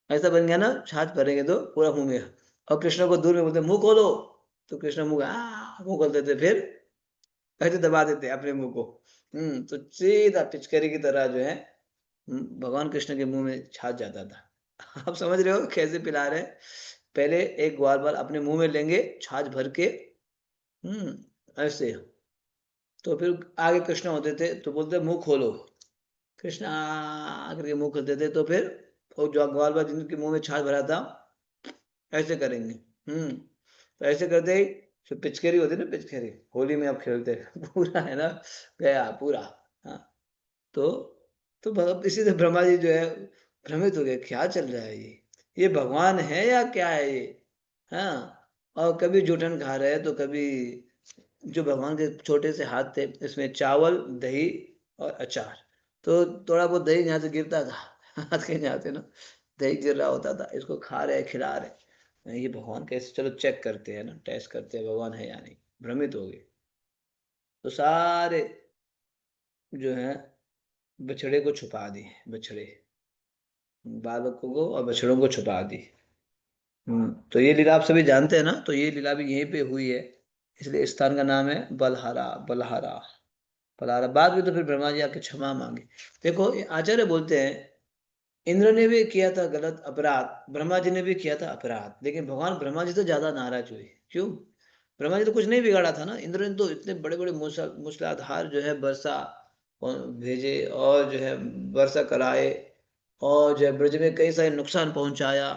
ऐसा बन गया ना, छाछ भरेंगे तो पूरा मुंह में। और कृष्ण को दूर में बोलते मुंह खोलो, तो कृष्ण मुंह खोलते थे, फिर ऐसे दबा देते अपने मुंह को। तो सीधा पिचकारी की तरह जो है भगवान कृष्ण के मुंह में छाछ जाता था। आप समझ रहे हो कैसे पिला रहे हैं? पहले एक ग्वाल बाल अपने मुंह में लेंगे छाछ भर के। ऐसे। तो फिर आगे कृष्ण होते थे तो बोलते मुंह खोलो। कृष्ण करके मुंह खोलते थे, तो फिर वो जो ग्वाल बाल जिनके मुंह में छाछ भरा था ऐसे करेंगे। तो ऐसे करते ही जो पिचकारी होती है ना, पिचकारी होली में आप खेलते हैं पूरा है ना, गया पूरा। हाँ। तो इसी से ब्रह्मा जी जो है भ्रमित हो गए, क्या चल रहा है ये भगवान है या क्या है ये? हाँ। और कभी जूठन खा रहे हैं तो कभी जो भगवान के छोटे से हाथ थे, इसमें चावल दही और अचार। तो थोड़ा बहुत दही यहाँ से गिरता था, हाथ के यहाँ से ना दही गिर रहा होता था, इसको खा रहे खिला रहे। ये भगवान कैसे, चलो चेक करते हैं ना, टेस्ट करते हैं भगवान है या नहीं। भ्रमित हो गए। तो सारे जो है बछड़े को छुपा दिए, बछड़े बालकों को और बछड़ों को छुपा दी। तो ये लीला आप सभी जानते हैं ना, तो ये लीला भी यहीं पे हुई है, इसलिए इस स्थान का नाम है बलहारा। बलहारा बलहारा। बाद में तो फिर ब्रह्मा जी आके क्षमा मांगे। देखो ये आचार्य बोलते हैं, इंद्र ने भी किया था गलत अपराध, ब्रह्मा जी ने भी किया था अपराध, लेकिन भगवान ब्रह्मा जी तो ज्यादा नाराज हुए। क्यों? ब्रह्मा जी तो कुछ नहीं बिगाड़ा था ना, इंद्र ने तो इतने बड़े बड़े मूसलाधार जो है वर्षा भेजे, और जो है वर्षा कराए, और जो है ब्रज में कई सारे नुकसान पहुंचाया।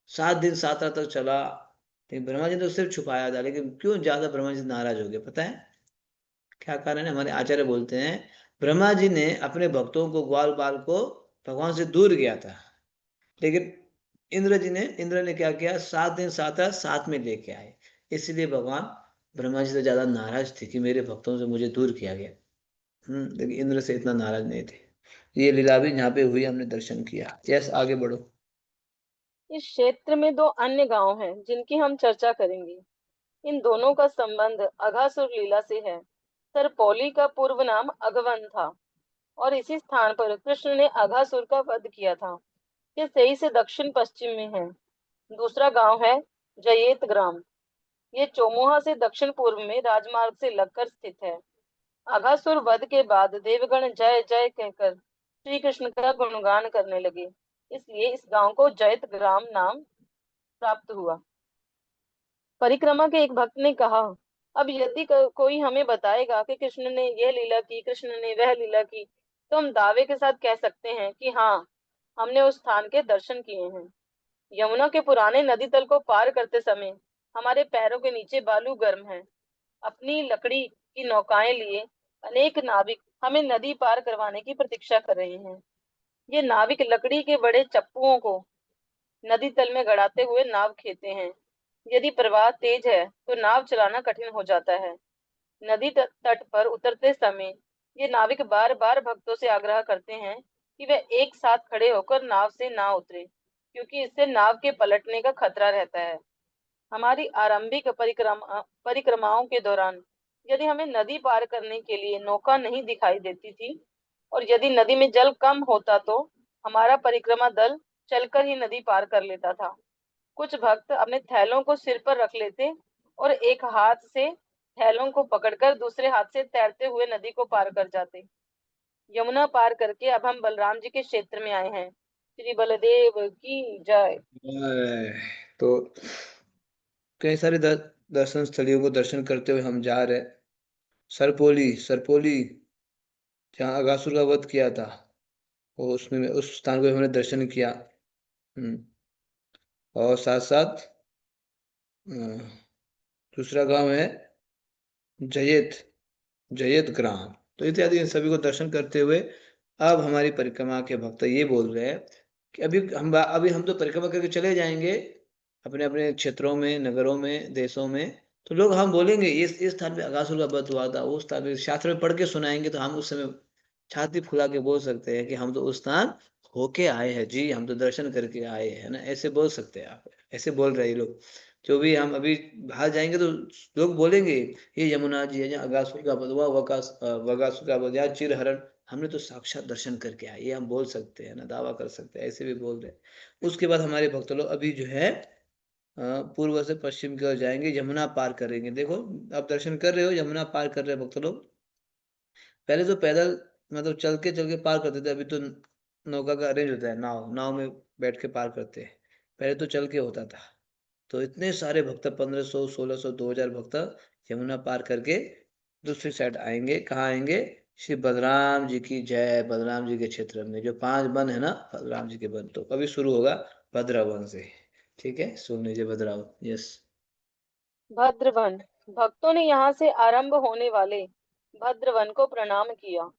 7 दिन 7 रात तक चला, लेकिन ब्रह्मा जी ने तो सिर्फ छुपाया था। लेकिन क्यों ज्यादा ब्रह्मा जी नाराज हो गए पता है? क्या कारण है? हमारे आचार्य बोलते हैं, ब्रह्मा जी ने अपने भक्तों को, ग्वाल बाल को भगवान से दूर किया था, लेकिन इंद्र ने क्या किया, 7 दिन 7 रात साथ में लेके आए। इसलिए भगवान ब्रह्मा जी से ज्यादा नाराज थे कि मेरे भक्तों से मुझे दूर किया गया। लेकिन इंद्र से इतना नाराज नहीं थे। ये लीला भी यहाँ पे हुई, हमने दर्शन किया। यस, आगे बढ़ो। इस क्षेत्र में दो अन्य गांव हैं जिनकी हम चर्चा करेंगे। इन दोनों का संबंध अघासुर लीला से है। सरपौली का पूर्व नाम अघवन था और इसी स्थान पर कृष्ण ने अघासुर का वध किया था। ये सही से दक्षिण पश्चिम में है। दूसरा गांव है जयेत ग्राम। ये चोमुहा से दक्षिण पूर्व में राजमार्ग से लगकर स्थित है। अघासुर वध के बाद देवगण जय जय कहकर श्री कृष्ण का गुणगान करने लगे, इसलिए इस गांव को जयत ग्राम नाम प्राप्त हुआ। परिक्रमा के एक भक्त ने कहा, अब यदि कोई हमें बताएगा कि कृष्ण ने यह लीला की, कृष्ण ने वह लीला की, तो हम दावे के साथ कह सकते हैं कि हाँ, हमने उस स्थान के दर्शन किए हैं। यमुना के पुराने नदी तल को पार करते समय हमारे पैरों के नीचे बालू गर्म है। अपनी लकड़ी की नौकाएं लिए अनेक नाविक हमें नदी पार करवाने की प्रतीक्षा कर रहे हैं। ये नाविक लकड़ी के बड़े चप्पुओं को नदी तल में गड़ाते हुए नाव खेते हैं। यदि प्रवाह तेज है तो नाव चलाना कठिन हो जाता है। नदी तट पर उतरते समय ये नाविक बार बार भक्तों से आग्रह करते हैं कि वे एक साथ खड़े होकर नाव से ना उतरे, क्योंकि इससे नाव के पलटने का खतरा रहता है। हमारी आरंभिक परिक्रमाओं के दौरान यदि हमें नदी पार करने के लिए नौका नहीं दिखाई देती थी, और यदि नदी में जल कम होता, तो हमारा परिक्रमा दल चलकर ही नदी पार कर लेता था। कुछ भक्त अपने थैलों को सिर पर रख लेते और एक हाथ से थैलों को पकड़कर दूसरे हाथ से तैरते हुए नदी को पार कर जाते। यमुना पार करके अब हम बलराम जी के क्षेत्र में आए हैं। श्री बलदेव की जय। तो कई सारे दर्शन स्थलियों को दर्शन करते हुए हम जा रहे। सरपोली, सरपोली जहाँ अगासुर का वध किया था, वो उसमें उस स्थान को हमने दर्शन किया। हम्म, और साथ साथ दूसरा गांव है जयत, जयत ग्राम। तो इत्यादि इन सभी को दर्शन करते हुए अब हमारी परिक्रमा के भक्त ये बोल रहे हैं कि अभी हम तो परिक्रमा करके चले जाएंगे अपने अपने क्षेत्रों में, नगरों में, देशों में। तो लोग हम बोलेंगे इस स्थान पे अगासुर का वध हुआ था, उस स्थान पे शास्त्र में पढ़ के सुनाएंगे, तो हम उस समय छाती फुला के बोल सकते हैं कि हम तो उस स्थान होके आए हैं जी, हम तो दर्शन करके आए हैं ना, ऐसे बोल सकते हैं आप। ऐसे बोल रहे हैं लोग। जो भी हम अभी बाहर जाएंगे तो लोग बोलेंगे ये यमुना जी है, या अगासु का बधवा वगासु का बध, या चिरहरण, हमने तो साक्षात दर्शन करके आए, ये हम बोल सकते हैं ना, दावा कर सकते हैं, ऐसे भी बोल रहे हैं। उसके बाद हमारे भक्त लोग अभी जो है पूर्व से पश्चिम की ओर जाएंगे, यमुना पार करेंगे। देखो, आप दर्शन कर रहे हो, यमुना पार कर रहे हैं भक्त लोग। पहले तो पैदल मतलब चल के पार करते थे, अभी तो नौका का अरेंज होता है, नाव नाव में बैठ के पार करते हैं। पहले तो चल के होता था। तो इतने सारे भक्त, 1500 1600 2000 भक्त यमुना पार करके दूसरी साइड आएंगे। कहाँ आएंगे? श्री बलराम जी की जय। बलराम जी के क्षेत्र में जो 5 वन है ना, बलराम जी के वन, तो अभी शुरू होगा भद्रवन से। ठीक है, सुन लीजिए भद्रावन। यस। भद्रवन। भक्तों ने यहाँ से आरंभ होने वाले भद्रवन को प्रणाम किया।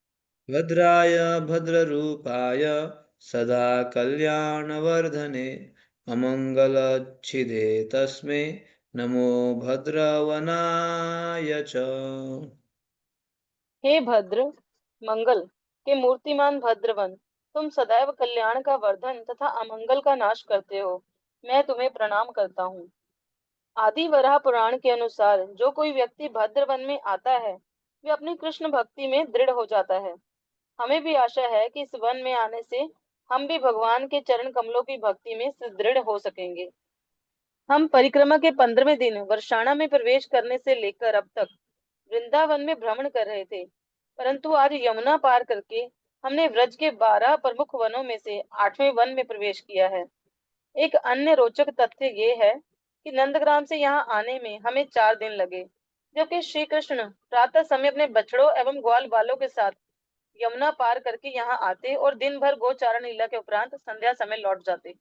भद्राय भद्ररूपाय सदा कल्याणवर्धने अमङ्गलच्छिदे तस्मै नमो भद्रवनाय च। हे भद्र मंगल के मूर्तिमान भद्रवन, तुम सदैव कल्याण का वर्धन तथा अमंगल का नाश करते हो, मैं तुम्हें प्रणाम करता हूँ। आदि वराह पुराण के अनुसार जो कोई व्यक्ति भद्रवन में आता है वे अपनी कृष्ण भक्ति में दृढ़ हो जाता है। हमें भी आशा है कि इस वन में आने से हम भी भगवान के चरण कमलों की भक्ति में सुदृढ़ हो सकेंगे। हम परिक्रमा के 15वें दिन वर्षाणा में प्रवेश करने से लेकर अब तक वृंदावन में भ्रमण कर रहे थे, परंतु आज यमुना पार करके हमने व्रज के 12 प्रमुख वनों में से 8वें वन में प्रवेश किया है। एक अन्य रोचक तथ्य ये है कि नंदग्राम से यहाँ आने में हमें 4 दिन लगे, जबकि श्री कृष्ण प्रातः समय अपने बछड़ों एवं ग्वाल बालों के साथ यमुना पार करके यहाँ आते और दिन भर गोचारण लीला के उपरांत संध्या समय लौट जाते।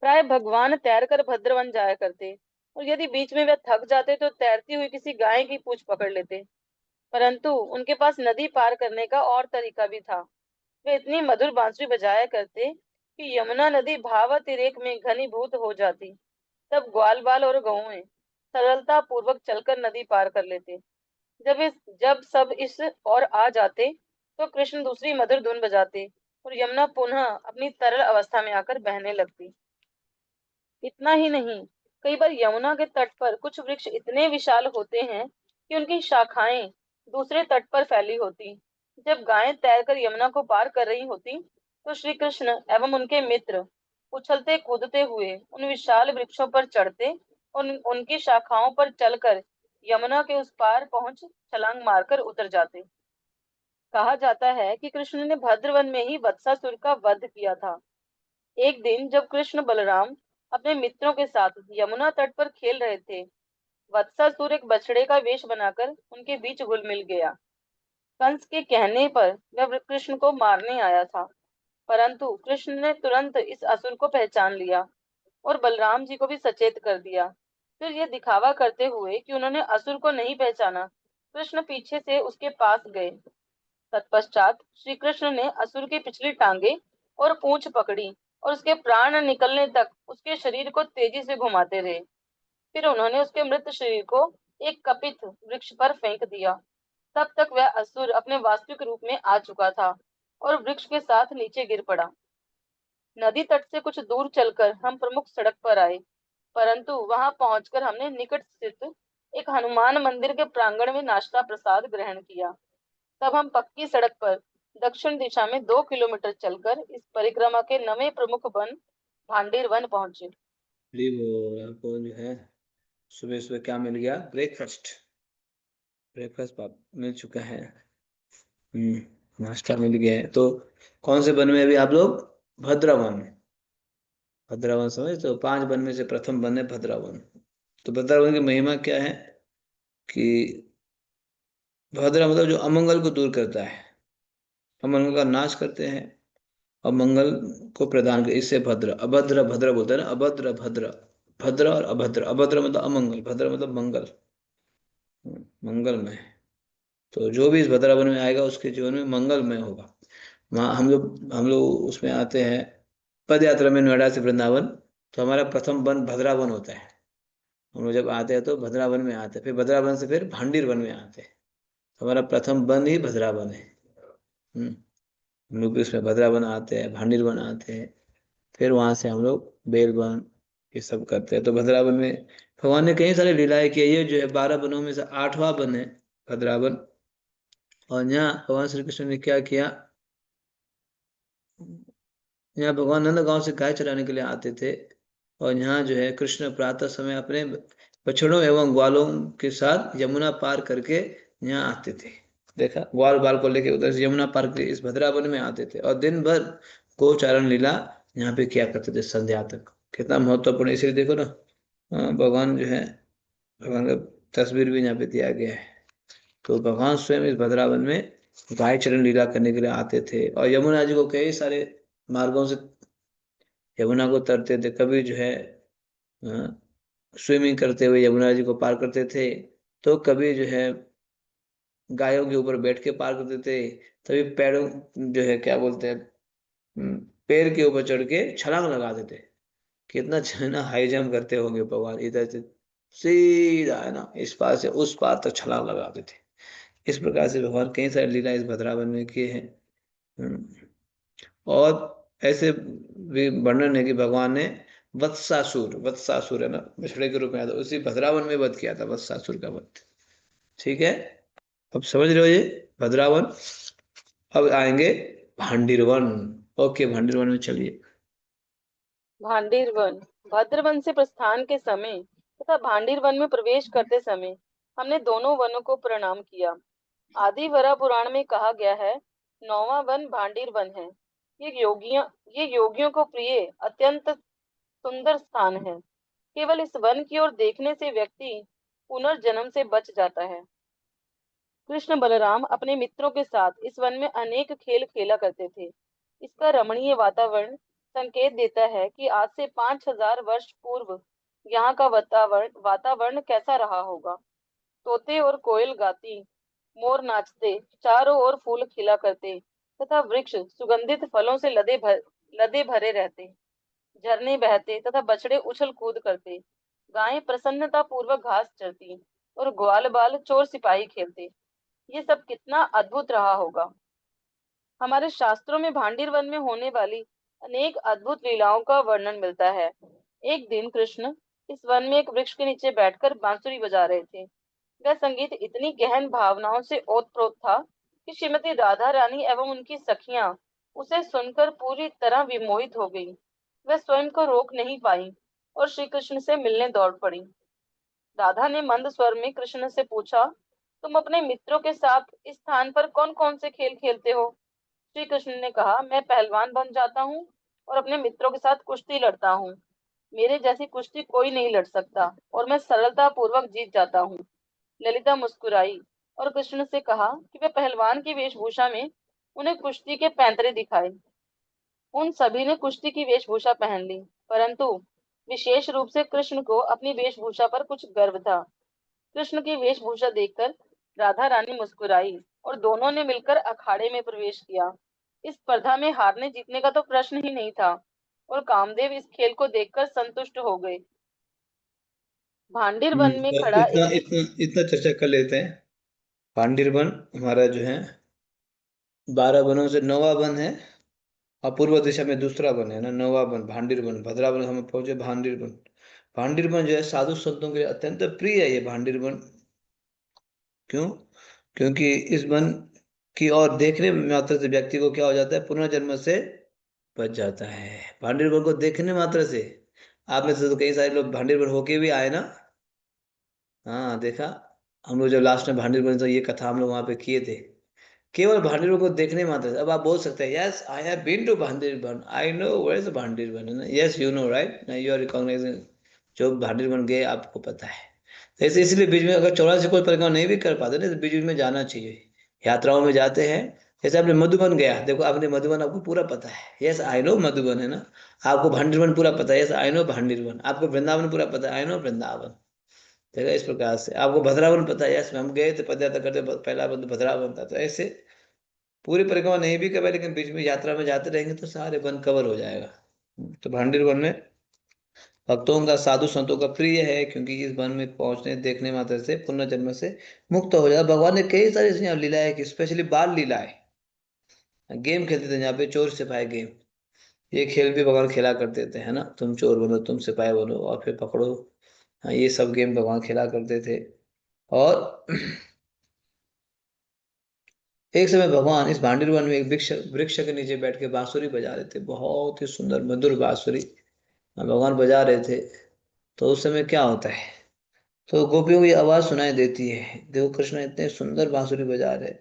प्राय भगवान तैरकर भद्रवन जाया करते, और यदि बीच में वे थक जाते तो तैरती हुई किसी गाय की पूंछ पकड़ लेते। परंतु उनके पास नदी पार करने का और तरीका भी था। वे इतनी मधुर बांसुरी बजाया करते कि यमुना नदी भावातिरेक में घनीभूत हो जाती। तब ग्वाल बाल और गौएं सरलता पूर्वक चलकर नदी पार कर लेते। जब सब इस और आ जाते तो कृष्ण दूसरी मधुर धुन बजाते और यमुना पुनः अपनी तरल अवस्था में आकर बहने लगती। इतना ही नहीं, कई बार यमुना के तट पर कुछ वृक्ष इतने विशाल होते हैं कि उनकी शाखाएं दूसरे तट पर फैली होती। जब गायें तैरकर यमुना को पार कर रही होती तो श्री कृष्ण एवं उनके मित्र उछलते कूदते हुए उन विशाल वृक्षों पर चढ़ते और उनकी शाखाओं पर चलकर यमुना के उस पार पहुंच छलांग मारकर उतर जाते। कहा जाता है कि कृष्ण ने भद्रवन में ही वत्सासुर का वध किया था। एक दिन जब कृष्ण बलराम अपने मित्रों के साथ यमुना तट पर खेल रहे थे, वत्सासुर एक बछड़े का वेश बनाकर उनके बीच घुल मिल गया। कंस के कहने पर वह कृष्ण को मारने आया था, परंतु कृष्ण ने तुरंत इस असुर को पहचान लिया और बलराम जी को भी सचेत कर दिया। फिर यह दिखावा करते हुए कि उन्होंने असुर को नहीं पहचाना, कृष्ण पीछे से उसके पास गए। तत्पश्चात श्री कृष्ण ने असुर की पिछली टांगे और पूंछ पकड़ी और उसके प्राण निकलने तक उसके शरीर को तेजी से घुमाते रहे। फिर उन्होंने उसके मृत शरीर को एक कपित वृक्ष पर फेंक दिया। तब तक वह असुर अपने वास्तविक रूप में आ चुका था और वृक्ष के साथ नीचे गिर पड़ा। नदी तट से कुछ दूर चलकर हम प्रमुख सड़क पर आए, परंतु वहां पहुंचकर हमने निकट स्थित एक हनुमान मंदिर के प्रांगण में नाश्ता प्रसाद ग्रहण किया। तब हम पक्की सड़क पर दक्षिण दिशा में 2 किलोमीटर चलकर इस परिक्रमा के नवे प्रमुख वन भांडीर वन पहुंचे। वो आपको जो है सुबह सुबह क्या मिल गया? ब्रेकफास्ट। ब्रेकफास्ट मिल चुका है। नाश्ता मिल गया है। तो कौन से वन में अभी आप लोग? भद्रवन। भद्रवन समझ, तो 5 वन में से प्रथम वन है भद्रवन। तो भद्रवन की महिमा क्या है कि भद्र मतलब जो अमंगल को दूर करता है, अमंगल का नाश करते हैं और मंगल को प्रदान कर, इससे भद्र। अभद्र भद्र बोलते हैं ना, अभद्र भद्र। भद्र और अभद्र। अभद्र मतलब अमंगल, भद्र मतलब मंगल, मंगलमय। तो जो भी इस भद्रावन में आएगा उसके जीवन में मंगलमय होगा। वहाँ हम लोग उसमें आते हैं पद यात्रा में, नोएडा से वृंदावन। तो हमारा प्रथम वन भद्रावन होता है। हम लोग जब आते हैं तो भद्रावन में आते हैं, फिर भद्रावन से फिर भांडीर वन में आते हैं। तो हमारा प्रथम वन ही भद्रावन है। हम्म। हम लोग इसमें भद्रावन आते हैं, भांडीर वन आते हैं, फिर वहां से हम लोग बेलवन ये सब करते हैं। तो भद्रावन में भगवान ने कई सारे लीलाएं की। ये जो है 12 वनों में से 8वां वन है भद्रावन। और यहाँ भगवान श्री कृष्ण ने क्या किया, यहाँ भगवान नंद गांव से गाय चराने के लिए आते थे। और यहाँ जो है कृष्ण प्रातः समय अपने बछड़ों एवं ग्वालों के साथ यमुना पार करके यहाँ आते थे। देखा, ग्वाल बाल को लेके उधर से यमुना पार करके इस भद्रावन में आते थे, और दिन भर गोचारण लीला यहाँ पे किया करते थे संध्या तक। कितना महत्वपूर्ण है, इसलिए देखो ना, भगवान जो है, भगवान का तस्वीर भी यहाँ पे दिया गया है। तो भगवान स्वयं इस भद्रावन में गाय चरण लीला करने के लिए आते थे, और यमुना जी को कई सारे मार्गों से यमुना को तरते थे। कभी जो है स्विमिंग करते हुए यमुना जी को पार करते थे, तो कभी जो है गायों के ऊपर बैठ के पार करते थे, तभी पैरों जो है क्या बोलते हैं, पैर के ऊपर चढ़ के छलांग लगाते थे। कितना है ना हाई जंप करते होंगे भगवान, इधर से सीधा है ना इस पार से उस पार तक छलांग लगाते थे। इस प्रकार से भगवान कई सारी लीला इस भद्रावन में किए हैं। और ऐसे भी वर्णन है कि भगवान ने वत्सासुर, वत्सासुर है ना बछड़े के रूप में आया था, उसी भद्रावन में वध किया था वत्सासुर का वध। ठीक है, अब समझ रहे हो ये भद्रावन। अब आएंगे भांडीरवन। ओके, भांडीरवन में चलिए। भांडीर वन। भद्र वन से प्रस्थान के समय तथा भांडीर वन में प्रवेश करते समय हमने दोनों वनों को प्रणाम किया। आदि वरा पुराण में कहा गया है, 9वां वन भांडीर वन है। ये योगियों को प्रिय अत्यंत सुंदर स्थान है। केवल इस वन की ओर देखने से व्यक्ति पुनर्जन्म से बच जाता है। कृष्ण बलराम अपने मित्रों के साथ इस वन में अनेक खेल खेला करते थे। इसका रमणीय वातावरण संकेत देता है कि आज से 5000 वर्ष पूर्व यहाँ का वातावरण कैसा रहा होगा। तोते और कोयल गाती, मोर नाचते, चारों ओर फूल खिला करते तथा वृक्ष सुगंधित फलों से लदे भरे रहते। झरने बहते तथा बछड़े उछल कूद करते। गायें प्रसन्नता पूर्वक घास चरती और ग्वाल बाल चोर सिपाही खेलते। ये सब कितना अद्भुत रहा होगा। हमारे शास्त्रों में भांडीर वन में होने वाली अनेक अद्भुत लीलाओं का वर्णन मिलता है। एक दिन कृष्ण इस वन में एक वृक्ष के नीचे बैठकर बांसुरी बजा रहे थे। वह संगीत इतनी गहन भावनाओं से ओतप्रोत था कि श्रीमती राधा रानी एवं उनकी सखियां उसे सुनकर पूरी तरह विमोहित हो गईं। वह स्वयं को रोक नहीं पाई और श्री कृष्ण से मिलने दौड़ पड़ी। राधा ने मंद स्वर में कृष्ण से पूछा, तुम अपने मित्रों के साथ इस स्थान पर कौन कौन से खेल खेलते हो? श्री कृष्ण ने कहा, मैं पहलवान बन जाता हूँ और अपने मित्रों के साथ कुश्ती लड़ता हूँ। मेरे जैसी कुश्ती कोई नहीं लड़ सकता और मैं सरलता पूर्वक जीत जाता हूँ। ललिता मुस्कुराई और कृष्ण से कहा कि वे पहलवान की वेशभूषा में उन्हें कुश्ती के पैंतरे दिखाए। उन सभी ने कुश्ती की वेशभूषा पहन ली, परंतु विशेष रूप से कृष्ण को अपनी वेशभूषा पर कुछ गर्व था। कृष्ण की वेशभूषा देखकर राधा रानी मुस्कुराई और दोनों ने मिलकर अखाड़े में प्रवेश किया। इस स्पर्धा में हारने जीतने का तो प्रश्न ही नहीं था और कामदेव इस खेल को देखकर संतुष्ट हो गए। भांडीर वन में तो खड़ा इतना एक इतना इतना चर्चा कर लेते हैं। पांडिर हमारा जो है 12 वनों से 9वां वन है, और पूर्व दिशा में दूसरा वन है ना, 9वां वन भांडिर वन। भद्रावन हम पहुंचे भांडिर वन। भांडिर वन जो है साधु संतों के लिए अत्यंत प्रिय है ये भांडिर वन। क्यों? क्योंकि इस वन की ओर देखने मात्र से व्यक्ति को क्या हो जाता है, पुनर्जन्म से बच जाता है। भांडिर वन को देखने मात्र से। आप में से तो कई सारे लोग भांडिर वन होके भी आए ना। हाँ देखा, हम लोग जब लास्ट में भांडिर वन, तो ये कथा हम लोग वहां पे किए थे। केवल भांडिर को देखने मात्र से। अब आप बोल सकते हैं, yes I have been to Bhandir Van, I know where is Bhandir Van, है ना, यस यू नो राइट ना, यू आर रिकॉग्नाइजिंग। जो भांडिर वन गए आपको पता है। तो ऐसे इसलिए बीच में अगर 84 कोई परिक्रमा नहीं भी कर पाते ना, तो बीच बीच में जाना चाहिए। यात्राओं में जाते हैं, जैसे आपने मधुबन गया, देखो आपने मधुबन आपको पूरा पता है, यस आई नो मधुबन, है ना। आपको भांडिर वन पूरा पता है, यस आई नो भांडिर वन। आपको वृंदावन पूरा पता है, आई नो वृंदावन। देखा, इस प्रकार से आपको भद्रावन पता है, यस हम गए थे पदयात्रा करते, पहला वन तो भद्रावन था। तो ऐसे पूरी परिक्रमा नहीं भी करें, लेकिन बीच में यात्रा में जाते रहेंगे तो सारे वन कवर हो जाएगा। तो भांडिर वन में भक्तों का, साधु संतों का प्रिय है, क्योंकि इस वन में पहुंचने देखने मात्र से पुनर्जन्म से मुक्त हो जाए। भगवान ने कई सारी इसमें लीलाएं की, स्पेशली बाल लीलाएं। गेम खेलते थे जहाँ पे, चोर सिपाही गेम। ये खेल भी भगवान खेला करते थे, है ना, तुम चोर बनो, तुम सिपाही बनो और फिर पकड़ो। हाँ, ये सब गेम भगवान खेला करते थे। और एक समय भगवान इस भांडीर वन में एक वृक्ष वृक्ष के नीचे बैठ के बांसुरी बजा रहे थे, बहुत ही सुंदर मधुर बांसुरी भगवान बजा रहे थे। तो उस समय क्या होता है, तो गोपियों की आवाज सुनाई देती है, देखो कृष्ण इतने सुंदर बांसुरी बजा रहे।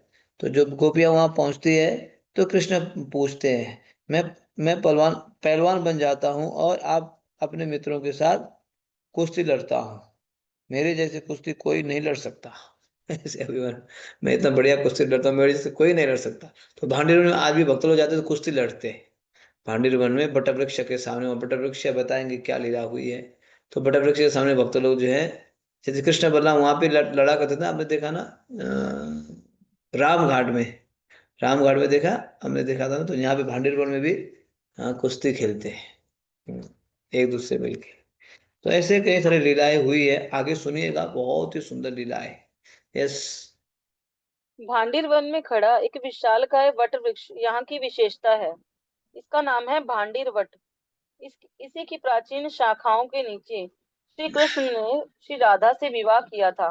तो जब गोपियां वहां पहुंचती है, तो कृष्ण पूछते हैं, मैं मैं पहलवान पहलवान बन जाता हूँ और आप अपने मित्रों के साथ कुश्ती लड़ता हूँ, मेरे जैसे कुश्ती कोई नहीं लड़ सकता। ऐसे अभिमान, मैं इतना बढ़िया कुश्ती लड़ता हूँ, मेरे जैसे कोई नहीं लड़ सकता। तो भांडीर में आज भी भक्त लोग जाते हैं तो कुश्ती लड़ते हैं। भांडीर वन में बटवृक्ष के सामने, वहाँ बटवृक्ष बताएंगे क्या लीला हुई है। तो बटवृक्ष के सामने भक्त लोग जो है, जैसे कृष्ण बलराम वहां पे लड़ा करते थे, आपने देखा ना, राम घाट में। राम घाट में देखा, हमने देखा था ना, तो यहाँ पे भांडीर वन में भी कुश्ती खेलते हैं, एक दूसरे मिलके। तो ऐसे कई सारी लीलाएं हुई है, आगे सुनिएगा, बहुत ही सुंदर लीलाएं। यस। भांडीर वन में खड़ा एक विशालकाय वट वृक्ष यहाँ की विशेषता है। इसका नाम है भांडीर वट। इसी की प्राचीन शाखाओं के नीचे श्री कृष्ण ने श्री राधा से विवाह किया था।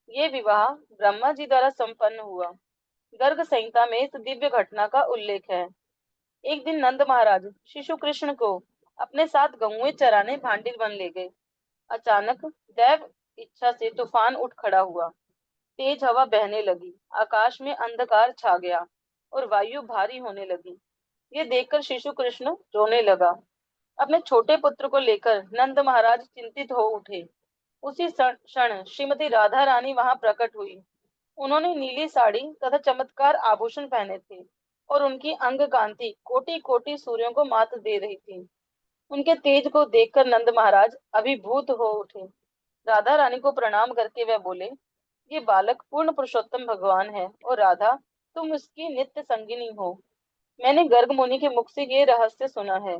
ये विवाह ब्रह्मा जी द्वारा संपन्न हुआ। गर्ग संहिता में इस दिव्य घटना का उल्लेख है। एक दिन नंद महाराज शिशु कृष्ण को अपने साथ गौएं चराने भांडीर वन ले गए। अचानक दैव इच्छा से तूफान उठ खड़ा हुआ। तेज हवा बहने लगी, आकाश में अंधकार छा गया और वायु भारी होने लगी। ये देखकर शिशु कृष्ण रोने लगा। अपने छोटे पुत्र को लेकर नंद महाराज चिंतित हो उठे। उसी क्षण श्रीमती राधा रानी वहां प्रकट हुई। उन्होंने नीली साड़ी तथा चमत्कार आभूषण पहने थे और उनकी अंग कांति कोटि कोटि सूर्यों को मात दे रही थी। उनके तेज को देखकर नंद महाराज अभिभूत हो उठे। राधा रानी को प्रणाम करके वह बोले, ये बालक पूर्ण पुरुषोत्तम भगवान है और राधा तुम उसकी नित्य संगिनी हो। मैंने गर्ग मुनि के मुख से ये रहस्य सुना है।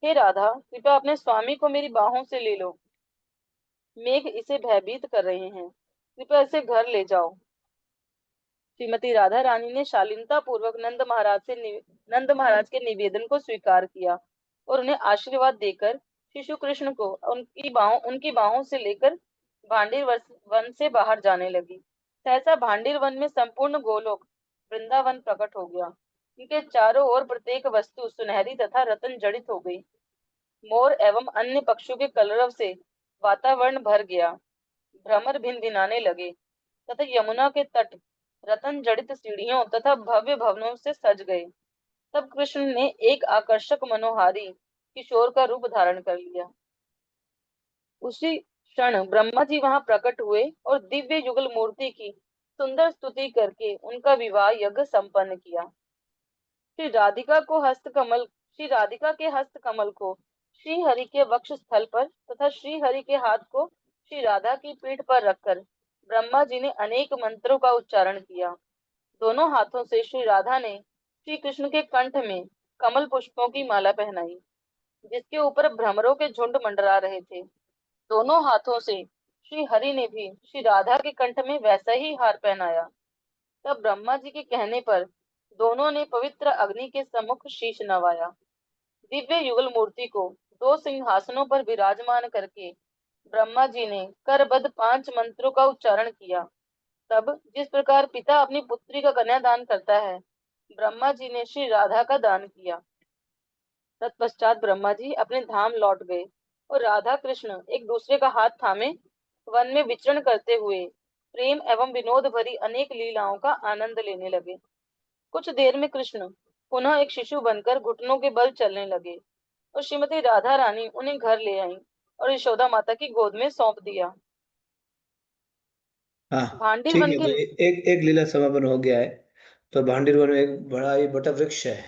हे राधा, कृपया अपने स्वामी को मेरी बाहों से ले लो। मेघ इसे भयभीत कर रहे हैं, कृपया इसे घर ले जाओ। श्रीमती राधा रानी ने शालीनता पूर्वक नंद महाराज के निवेदन को स्वीकार किया और उन्हें आशीर्वाद देकर शिशु कृष्ण को उनकी बाहों से लेकर भांडीर वन से बाहर जाने लगी। सहसा भांडीर वन में संपूर्ण गोलोक वृंदावन प्रकट हो गया। इनके चारों ओर प्रत्येक वस्तु सुनहरी तथा रत्न जड़ित हो गई। मोर एवं अन्य पक्षियों के कलरव से वातावरण भर गया। भ्रमर भिनभिनाने लगे तथा यमुना के तट रतन जड़ित सीढ़ियों तथा भव्य भवनों से सज गए। तब कृष्ण ने एक आकर्षक मनोहारी किशोर का रूप धारण कर लिया। उसी क्षण ब्रह्मा जी वहां प्रकट हुए और दिव्य युगल मूर्ति की सुंदर स्तुति करके उनका विवाह यज्ञ संपन्न किया। श्री राधिका के हस्त कमल को श्री हरि के वक्ष स्थल पर तथा श्री हरि के हाथ को श्री राधा की पीठ पर रखकर ब्रह्मा जी ने अनेक मंत्रों का उच्चारण किया। दोनों हाथों से श्री राधा ने श्री कृष्ण के कंठ में कमल पुष्पों की माला पहनाई, जिसके ऊपर भ्रमरों के झुंड मंडरा रहे थे। दोनों हाथों से श्री हरि ने भी श्री राधा के कंठ में वैसा ही हार पहनाया। तब ब्रह्मा जी के कहने पर दोनों ने पवित्र अग्नि के सम्मुख शीश नवाया। दिव्य युगल मूर्ति को दो सिंहासनों पर विराजमान करके ब्रह्मा जी ने करबद्ध 5 मंत्रों का उच्चारण किया। तब जिस प्रकार पिता अपनी पुत्री का कन्यादान करता है, ब्रह्मा जी ने श्री राधा का दान किया। तत्पश्चात ब्रह्मा जी अपने धाम लौट गए और राधा कृष्ण एक दूसरे का हाथ थामे वन में विचरण करते हुए प्रेम एवं विनोद भरी अनेक लीलाओं का आनंद लेने लगे। कुछ देर में कृष्ण पुनः एक शिशु बनकर घुटनों के बल चलने लगे और श्रीमती राधा रानी उन्हें घर ले आई और यशोदा माता की गोद में सौंप दिया। हाँ, भांडीर ठीक वन है, के तो एक एक लीला समापन हो गया है। तो भांडीर वन में एक बड़ा ही बटा वृक्ष है,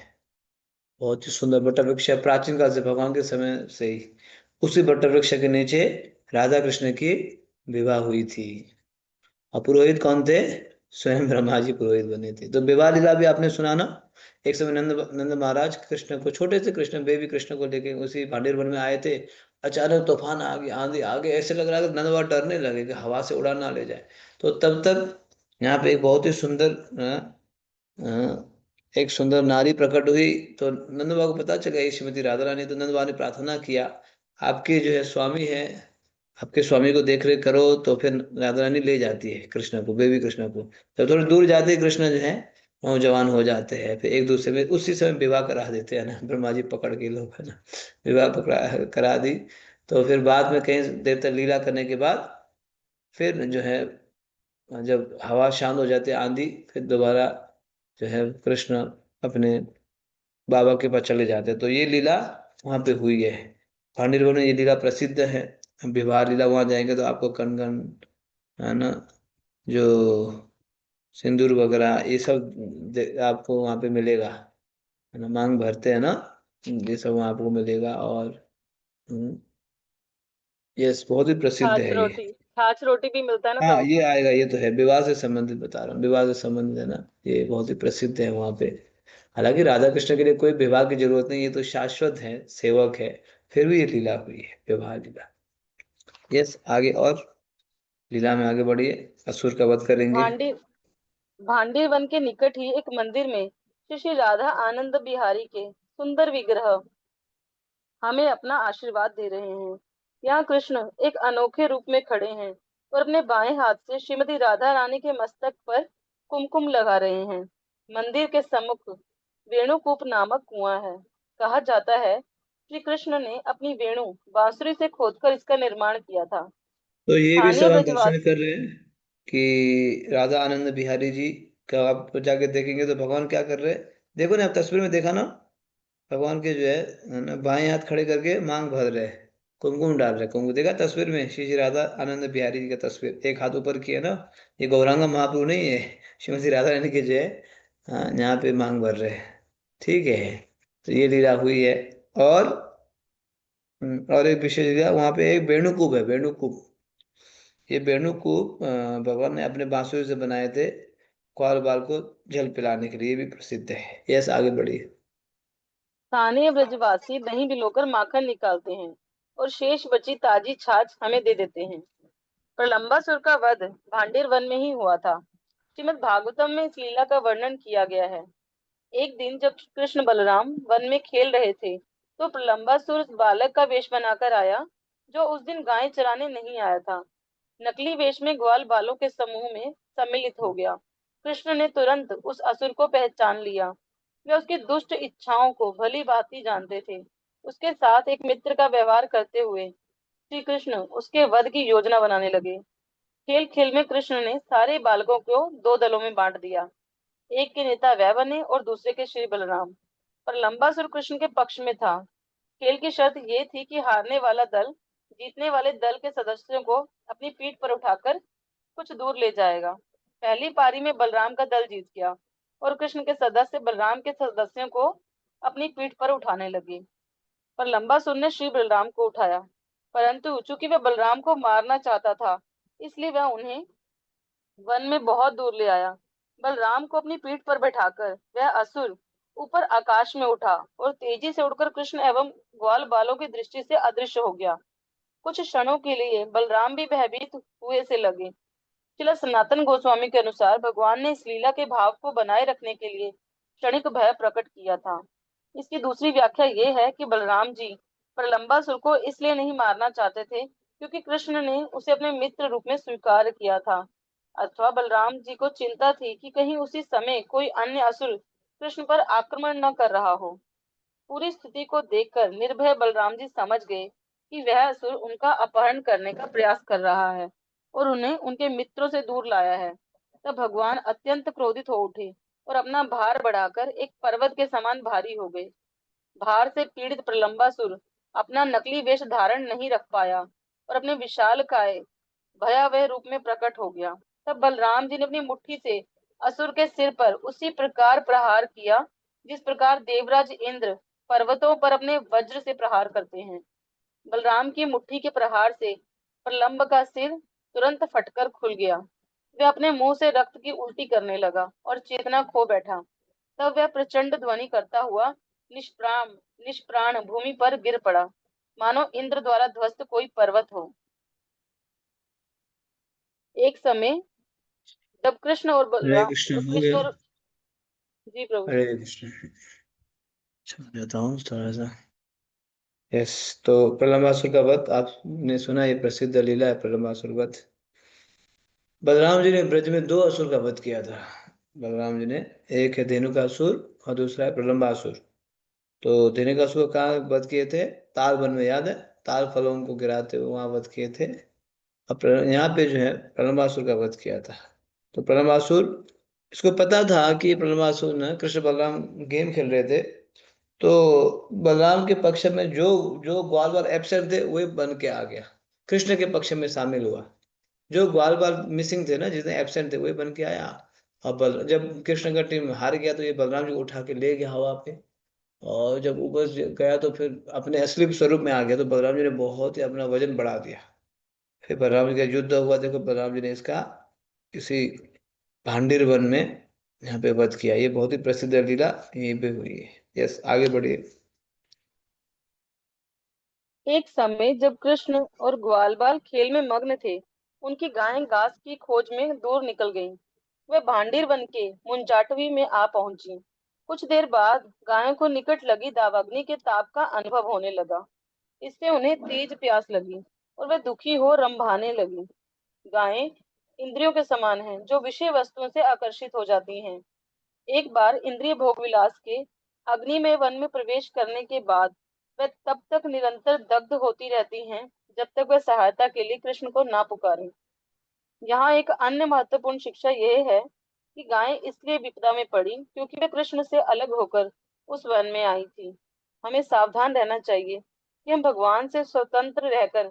बहुत ही सुंदर बटा वृक्ष है, प्राचीन काल से, भगवान के समय से ही उसी बटा वृक्ष के नीचे राधा कृष्ण की विवाह हुई थी। और पुरोहित कौन थे, स्वयं ब्रह्मा जी पुरोहित बने थे। तो विवाह लीला भी आपने सुना ना। एक समय नंद नंद महाराज कृष्ण को, छोटे से कृष्ण, बेबी कृष्ण को लेके उसी भांडेर वन में आए थे। अचानक तूफान आ गया, आंधी आ गई, ऐसे लग रहा था नंद बाबा डरने लगे कि हवा से उड़ा ना ले जाए। तो तब तक यहाँ पे एक बहुत ही सुंदर एक सुंदर नारी प्रकट हुई, तो नंद बाबा को पता चला ये श्रीमती राधा रानी। तो नंद बाबा ने प्रार्थना किया, आपके जो है स्वामी है, आपके स्वामी को देख रेख करो। तो फिर राधा रानी ले जाती है कृष्ण को, बेबी कृष्ण को। जब थोड़ी दूर जाते ही कृष्ण जो है नौजवान हो जाते हैं, फिर एक दूसरे में उसी समय विवाह करा देते हैं ना, ब्रह्मा जी पकड़ के लोग है ना, विवाह पकड़ा करा दी। तो फिर बाद में कहीं देर तक लीला करने के बाद फिर जो है जब हवा शांत हो जाती है, आंधी, फिर दोबारा जो है कृष्ण अपने बाबा के पास चले जाते हैं। तो ये लीला वहां पे हुई है। पांडिव में ये लीला प्रसिद्ध है। विवाह लीला वहां जाएंगे तो आपको कनगन, है ना, जो सिंदूर वगैरह ये सब आपको वहां पे मिलेगा, है ना, मांग भरते हैं ना, ये सब वहां आपको मिलेगा। और ये बहुत ही प्रसिद्ध है ये। छाछ रोटी भी मिलता है ना हाँ तब। ये आएगा, ये तो है विवाह से संबंधित बता रहा हूँ, विवाह से संबंधित है ना, ये बहुत ही प्रसिद्ध है वहां पे। हालांकि राधा कृष्ण के लिए कोई विवाह की जरूरत नहीं, ये तो शाश्वत है, सेवक है। फिर भी ये लीला हुई है, विवाह लीला। यस, आगे और लीला में आगे बढ़िए, असुर का वध करेंगे। भांडी भांडीर वन के निकट ही एक मंदिर में श्री श्री राधा आनंद बिहारी के सुंदर विग्रह हमें अपना आशीर्वाद दे रहे हैं। यहाँ कृष्ण एक अनोखे रूप में खड़े हैं और अपने बाएं हाथ से श्रीमती राधा रानी के मस्तक पर कुमकुम लगा रहे हैं। मंदिर के सम्मुख वेणुकूप नामक कुआं है। कहा जाता है श्री कृष्ण ने अपनी वेणु बांसुरी से खोदकर इसका निर्माण किया था। तो ये भी स्थानीय सब हम दर्शन ब्रजवासी कर रहे हैं कि राधा आनंद बिहारी जी का आप जाके देखेंगे तो भगवान क्या कर रहे हैं। देखो ना, आप तस्वीर में देखा ना, भगवान के जो है ना, बाएं हाथ खड़े करके मांग भर रहे हैं, कुमकुम डाल रहे हैं। कुमकुम देखा तस्वीर में, श्री श्री राधा आनंद बिहारी जी का तस्वीर, एक हाथ ऊपर किया ना। ये गौरांगा महाप्रभु नहीं है, श्रीमती राधा रानी के जो है यहाँ पे मांग भर रहे हैं। ठीक है, तो ये लीला हुई है। और और एक विशेष लीला वहाँ पे एक वेणुकूप है, वेणुकूप। ये वेणुकूप भगवान ने अपने बांसुरी से बनाए थे, ग्वाल बाल को जल पिलाने के लिए, ये भी प्रसिद्ध है। यस, आगे बढ़िए। स्थानीय ब्रजवासी दही भिगोकर माखन निकालते हैं और शेष बची ताजी छाछ हमें दे देते हैं। प्रलंबासुर का वध भांडेर वन में ही हुआ था। श्रीमद् भागवतम में इस लीला का वर्णन किया गया है। एक दिन जब कृष्ण बलराम वन में खेल रहे थे, तो प्रलंबासुर उस बालक का वेश बनाकर आया जो उस दिन गाय चराने नहीं आया था। नकली वेश में ग्वाल बालों के समूह में सम्मिलित हो गया। कृष्ण ने तुरंत उस असुर को पहचान लिया। वे उसकी दुष्ट इच्छाओं को भली भांति जानते थे। उसके साथ एक मित्र का व्यवहार करते हुए श्री कृष्ण उसके वध की योजना बनाने लगे। खेल खेल में कृष्ण ने सारे बालकों को दो दलों में बांट दिया। एक के नेता वह बने और दूसरे के श्री बलराम। पर लंबासुर कृष्ण के पक्ष में था। खेल की शर्त ये थी कि हारने वाला दल जीतने वाले दल के सदस्यों को अपनी पीठ पर उठाकर कुछ दूर ले जाएगा। पहली पारी में बलराम का दल जीत गया और कृष्ण के सदस्य बलराम के सदस्यों को अपनी पीठ पर उठाने लगे। पर लंबासुर ने श्री बलराम को उठाया, परंतु चूंकि वह बलराम को मारना चाहता था, इसलिए वह उन्हें वन में बहुत दूर ले आया। बलराम को अपनी पीठ पर बैठाकर वह असुर ऊपर आकाश में उठा और तेजी से उड़कर कृष्ण एवं ग्वाल बालों की दृष्टि से अदृश्य हो गया। कुछ क्षणों के लिए बलराम भी भयभीत हुए से लगे। श्रील सनातन गोस्वामी के अनुसार भगवान ने इस लीला के भाव को बनाए रखने के लिए क्षणिक भय प्रकट किया था। इसकी दूसरी व्याख्या ये है कि बलराम जी प्रलंबासुर को इसलिए नहीं मारना चाहते थे क्योंकि कृष्ण ने उसे अपने मित्र रूप में स्वीकार किया था, अथवा बलराम जी को चिंता थी कि कहीं उसी समय कोई अन्य असुर कृष्ण पर आक्रमण न कर रहा हो। पूरी स्थिति को देखकर निर्भय बलराम जी समझ गए कि वह असुर उनका अपहरण करने का प्रयास कर रहा है और उन्हें उनके मित्रों से दूर लाया है। तब भगवान अत्यंत क्रोधित हो उठे और अपना भार बढ़ाकर एक पर्वत के समान भारी हो गए। भार से पीड़ित प्रलंबासुर अपना नकली वेश धारण नहीं रख पाया और अपने विशालकाय भयावह रूप में प्रकट हो गया। तब बलराम जी ने अपनी मुट्ठी से असुर के सिर पर उसी प्रकार प्रहार किया जिस प्रकार देवराज इंद्र पर्वतों पर अपने वज्र से प्रहार करते हैं। बलराम की मुट्ठी के प्रहार से प्रलंब का सिर तुरंत फटकर खुल गया। वह अपने मुंह से रक्त की उल्टी करने लगा और चेतना खो बैठा। तब वह प्रचंड ध्वनि करता हुआ निष्प्राण निष्प्राण भूमि पर गिर पड़ा, मानो इंद्र द्वारा ध्वस्त कोई पर्वत हो। एक समय जब हरे कृष्ण हो कृष्ण गया। और जी प्रभु। हरे कृष्ण। समझ जाता हूँ थोड़ा सा। यस। तो प्रलंबासुर का वध आपने सुना, ये प्रसिद्ध लीला है प्रलंबासुर वध। बलराम जी ने ब्रज में दो असुर का वध किया था। बलराम जी ने, एक है धेनुकासुर और दूसरा है प्रलंबासुर। तो धेनुकासुर कहाँ वध किए थे? ताल वन में, याद है? ताल फलों को गिराते हुए वहां वध किए थे। अब यहाँ पे जो है प्रलंबासुर का वध किया था। तो प्रलंबासुर, इसको पता था कि प्रलंबासुर ने, कृष्ण बलराम गेम खेल रहे थे, तो बलराम के पक्ष में जो जो ग्वाल बाल एब्सेंट थे वही बन के आ गया, कृष्ण के पक्ष में शामिल हुआ। जो ग्वाल बाल मिसिंग थे ना, जितने एब्सेंट थे वही बन के आया। और जब कृष्ण का टीम हार गया तो ये बलराम जी को उठा के ले गया हवा पे। और जब ऊपर गया तो फिर अपने असली स्वरूप में आ गया, तो बलराम जी ने बहुत ही अपना वजन बढ़ा दिया। फिर बलराम जी का युद्ध हुआ, देखो बलराम जी ने इसका किसी भांडिर वन में यहाँ पे वध किया। ये बहुत ही प्रसिद्ध लीला यहीं पे हुई है। यस, आगे बढ़िए। एक समय जब कृष्ण और ग्वालबाल खेल में मग्न थे, उनकी गायें घास की खोज में दूर निकल गईं। वे भांडीर वन के मुंजाटवी में आ पहुंची। कुछ देर बाद गायों को निकट लगी दावाग्नि के ताप का अनुभव होने लगा। इससे उन्हें तेज प्यास लगी और वे दुखी हो रंभाने लगी। गायें इंद्रियों के समान हैं, जो विषय वस्तुओं से आकर्षित हो जाती हैं। एक बार इंद्रिय भोग विलास के अग्नि में वन में प्रवेश करने के बाद वह तब तक निरंतर दग्ध होती रहती हैं जब तक वह सहायता के लिए कृष्ण को ना पुकारें। यहाँ एक अन्य महत्वपूर्ण शिक्षा यह है कि गायें इसलिए विपदा में पड़ी क्योंकि वे कृष्ण से अलग होकर उस वन में आई थी। हमें सावधान रहना चाहिए कि हम भगवान से स्वतंत्र रहकर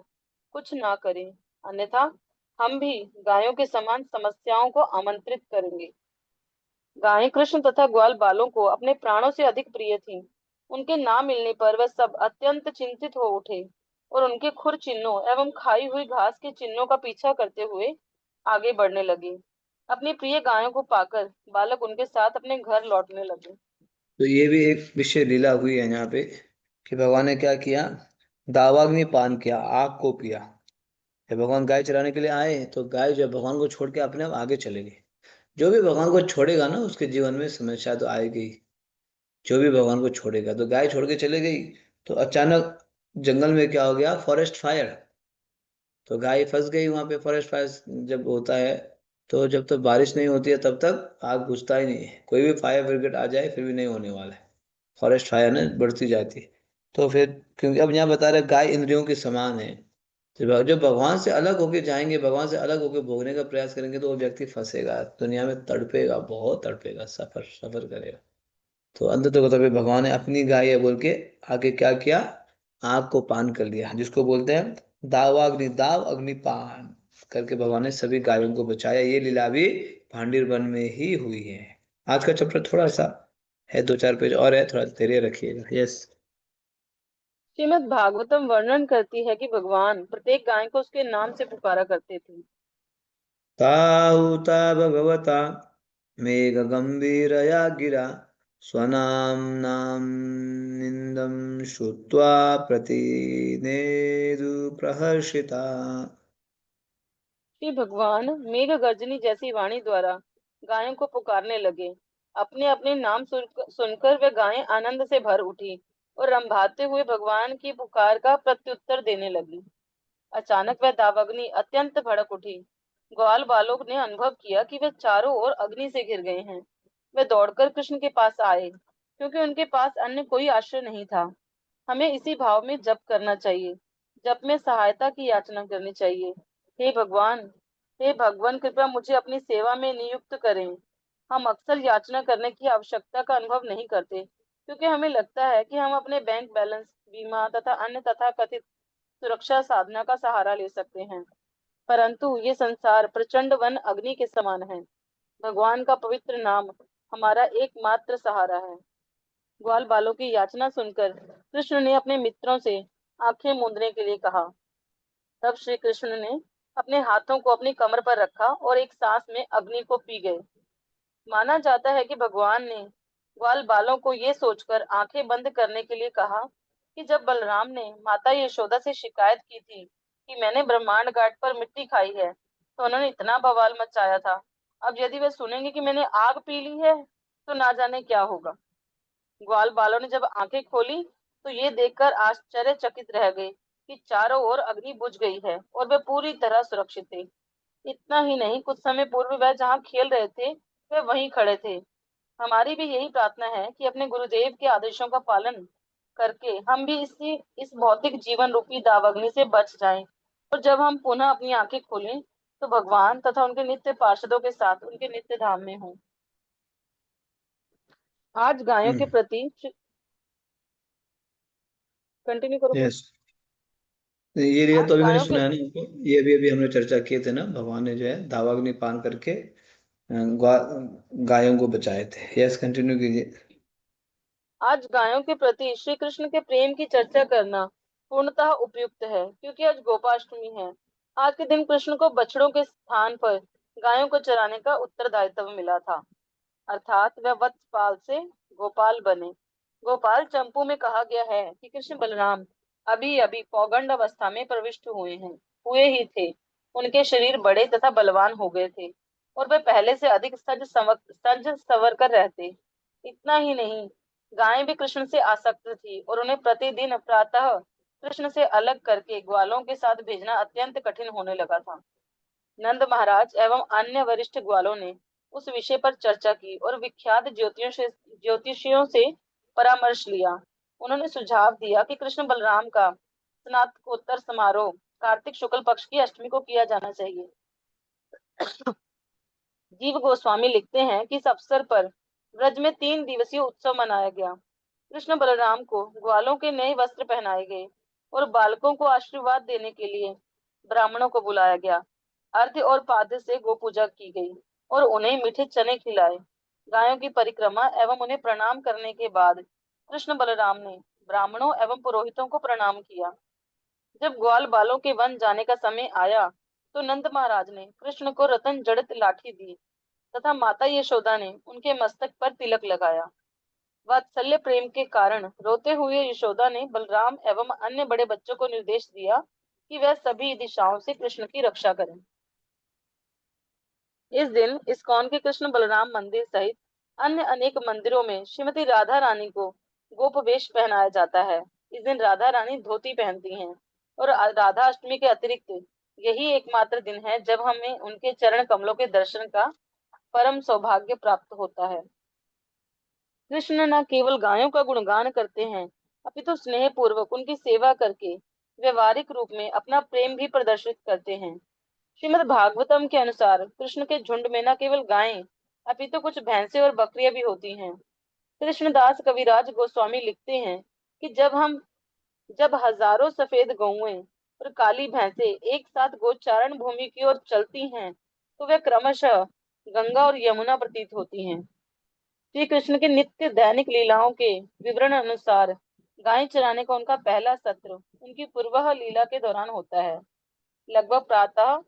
कुछ ना करें, अन्यथा हम भी गायों के समान समस्याओं को आमंत्रित करेंगे। गायें कृष्ण तथा ग्वाल बालों को अपने प्राणों से अधिक प्रिय थीं। उनके ना मिलने पर वह सब अत्यंत चिंतित हो उठे और उनके खुर चिन्हों एवं खाई हुई घास के चिन्हों का पीछा करते हुए आगे बढ़ने लगे। अपनी प्रिय गायों को पाकर बालक उनके साथ अपने घर लौटने लगे। तो ये भी एक विशेष लीला हुई है यहाँ पे, कि भगवान ने क्या किया? दावाग्नि पान किया, आग को पिया। जब भगवान गाय चराने के लिए आए तो गाय जब भगवान को छोड़ के अपने आप आगे चले गई। जो भी भगवान को छोड़ेगा ना, उसके जीवन में समस्या तो आएगी। जो भी भगवान को छोड़ेगा, तो गाय छोड़ के चले गई। तो अचानक जंगल में क्या हो गया? Forest fire. तो गाय फंस गई वहां पे। फॉरेस्ट फायर जब होता है, तो जब तक बारिश नहीं होती है तब तक आग बुझता ही नहीं है। कोई भी फायर ब्रिगेड आ जाए फिर भी नहीं होने वाला है। फॉरेस्ट फायर ना बढ़ती जाती है। तो फिर, क्योंकि अब यहाँ बता रहे गाय इंद्रियों के समान है, जब भगवान से अलग होके जाएंगे, भगवान से अलग होके भोगने का प्रयास करेंगे, तो वो व्यक्ति फंसेगा दुनिया में, तड़पेगा, बहुत तड़पेगा, सफर सफर करेगा। तो अंत तो तभी भगवान ने अपनी गाय है बोल के आगे क्या किया? आग को पान कर लिया, जिसको बोलते हैं दावाग्नि, दाव अग्निपान करके भगवान ने सभी गायों को बचाया। ये लीला भी भांडीर वन में ही हुई है। आज का चैप्टर थोड़ा सा है, दो चार पेज और है, थोड़ा धैर्य रखिएगा। यस। श्रीमद् भागवतम वर्णन करती है कि भगवान प्रत्येक गाय को उसके नाम से पुकारा करते थे। ताऊता भगवता मेघ गंभीरया गिरा स्वनाम्नां निन्दं श्रुत्वा प्रतिनेदु प्रहर्षिता। श्री भगवान मेघ गर्जनी जैसी वाणी द्वारा गायों को पुकारने लगे। अपने अपने नाम सुनकर वे गायें आनंद से भर उठी और रंभाते हुए भगवान की पुकार का प्रत्युत्तर देने लगी। अचानक वह दावाग्नि अत्यंत भड़क उठी। ग्वाल बालों ने अनुभव किया कि वे चारों ओर अग्नि से घिर गए हैं। वे दौड़कर कृष्ण के पास आए, क्योंकि उनके पास अन्य कोई आश्रय नहीं था। हमें इसी भाव में जप करना चाहिए। जप में सहायता की याचना करनी चाहिए। हे भगवान, हे भगवान, कृपया मुझे अपनी सेवा में नियुक्त करें। हम अक्सर याचना करने की आवश्यकता का अनुभव नहीं करते, क्योंकि हमें लगता है कि हम अपने बैंक बैलेंस, बीमा तथा अन्य तथाकथित सुरक्षा साधना का सहारा ले सकते हैं। परंतु ये संसार प्रचंड वन अग्नि के समान है। भगवान का पवित्र नाम हमारा एकमात्र सहारा है। ग्वाल बालों की याचना सुनकर कृष्ण ने अपने मित्रों से आंखें मूंदने के लिए कहा। तब श्री कृष्ण ने अपने हाथों को अपनी कमर पर रखा और एक सांस में अग्नि को पी गए। माना जाता है कि भगवान ने ग्वाल बालों को ये सोचकर आंखें बंद करने के लिए कहा कि जब बलराम ने माता यशोदा से शिकायत की थी कि मैंने ब्रह्मांड घाट पर मिट्टी खाई है, तो उन्होंने इतना बवाल मचाया था। अब यदि वे सुनेंगे कि मैंने आग पी ली है, तो ना जाने क्या होगा। ग्वाल बालों ने जब आंखें खोली तो ये देखकर आश्चर्यचकित रह गए कि चारों ओर अग्नि बुझ गई है और वे पूरी तरह सुरक्षित थे। इतना ही नहीं, कुछ समय पूर्व वह जहाँ खेल रहे थे वे वहीं खड़े थे। हमारी भी यही प्रार्थना है कि अपने गुरुदेव के आदेशों का पालन करके हम भी इस भौतिक जीवन रूपी दावाग्नि से बच जाएं, और जब हम पुनः अपनी आंखें खोलें तो भगवान तथा उनके नित्य पार्षदों के साथ उनके नित्य धाम में हों। आज गायों के हम्म। प्रति कंटिन्यू करो please। यस, ये आज तो अभी मैंने गायों के सुना है ना आपको, ये अभी हमने चर्चा किए थे ना, भगवान ने जो है दावाग्नि पान करके गायों को बचाए थे। यस, कंटिन्यू कीजिए। आज गायों के प्रति श्री कृष्ण के प्रेम की चर्चा करना पूर्णतः उपयुक्त है, क्योंकि आज गोपाष्टमी है। आज के दिन कृष्ण को बछड़ों के स्थान पर गायों को चराने का उत्तरदायित्व मिला था, अर्थात वह वत्सपाल से गोपाल बने। गोपाल चंपू में कहा गया है कि कृष्ण बलराम अभी अभी पौगंड अवस्था में प्रविष्ट हुए ही थे। उनके शरीर बड़े तथा बलवान हो गए थे और वे पहले से अधिक सज संवर कर रहते। इतना ही नहीं, गायें भी कृष्ण से आसक्त थी और उन्हें प्रतिदिन प्रातः कृष्ण से अलग करके ग्वालों के साथ भेजना अत्यंत कठिन होने लगा था। नंद महाराज एवं अन्य वरिष्ठ ग्वालों ने उस विषय पर चर्चा की और विख्यात ज्योतिषियों से परामर्श लिया। उन्होंने सुझाव दिया कि कृष्ण बलराम का स्नातकोत्तर समारोह कार्तिक शुक्ल पक्ष की अष्टमी को किया जाना चाहिए। जीव गोस्वामी लिखते हैं कि इस अवसर पर ब्रज में 3 दिवसीय उत्सव मनाया गया। कृष्ण बलराम को ग्वालों के नए वस्त्र पहनाए गए और बालकों को आशीर्वाद देने के लिए ब्राह्मणों को बुलाया गया। अर्घ्य और पाद्य से गो पूजा की गई और उन्हें मीठे चने खिलाए। गायों की परिक्रमा एवं उन्हें प्रणाम करने के बाद कृष्ण बलराम ने ब्राह्मणों एवं पुरोहितों को प्रणाम किया। जब ग्वाल बालों के वन जाने का समय आया तो नंद महाराज ने कृष्ण को रतन जड़ित लाठी दी तथा माता यशोदा ने उनके मस्तक पर तिलक लगाया। वात्सल्य प्रेम के कारण रोते हुए यशोदा ने बलराम एवं अन्य बड़े बच्चों को निर्देश दिया कि वह सभी दिशाओं से कृष्ण की रक्षा करें। इस दिन इस्कॉन के कृष्ण बलराम मंदिर सहित अन्य अनेक मंदिरों में श्रीमती राधा रानी को गोपवेश पहनाया जाता है। इस दिन राधा रानी धोती पहनती हैं और राधा अष्टमी के अतिरिक्त यही एकमात्र दिन है जब हमें उनके चरण कमलों के दर्शन का परम सौभाग्य प्राप्त होता है। कृष्ण न केवल गायों का गुणगान करते हैं, अपितु स्नेह पूर्वक उनकी सेवा करके व्यवहारिक रूप में अपना प्रेम भी प्रदर्शित करते हैं। श्रीमद् भागवतम के अनुसार कृष्ण के झुंड में न केवल गायें अपितु कुछ भैंसे और बकरियां भी होती हैं। कृष्णदास कविराज गोस्वामी लिखते हैं कि जब हजारों सफेद गौएं और काली भैंसे एक साथ गोचारण भूमि की ओर चलती हैं तो वे क्रमशः गंगा और यमुना प्रतीत होती हैं। श्री कृष्ण के नित्य दैनिक लीलाओं के विवरण अनुसार गाय चराने का उनका पहला सत्र उनकी पूर्वाह लीला के दौरान होता है, लगभग प्रातः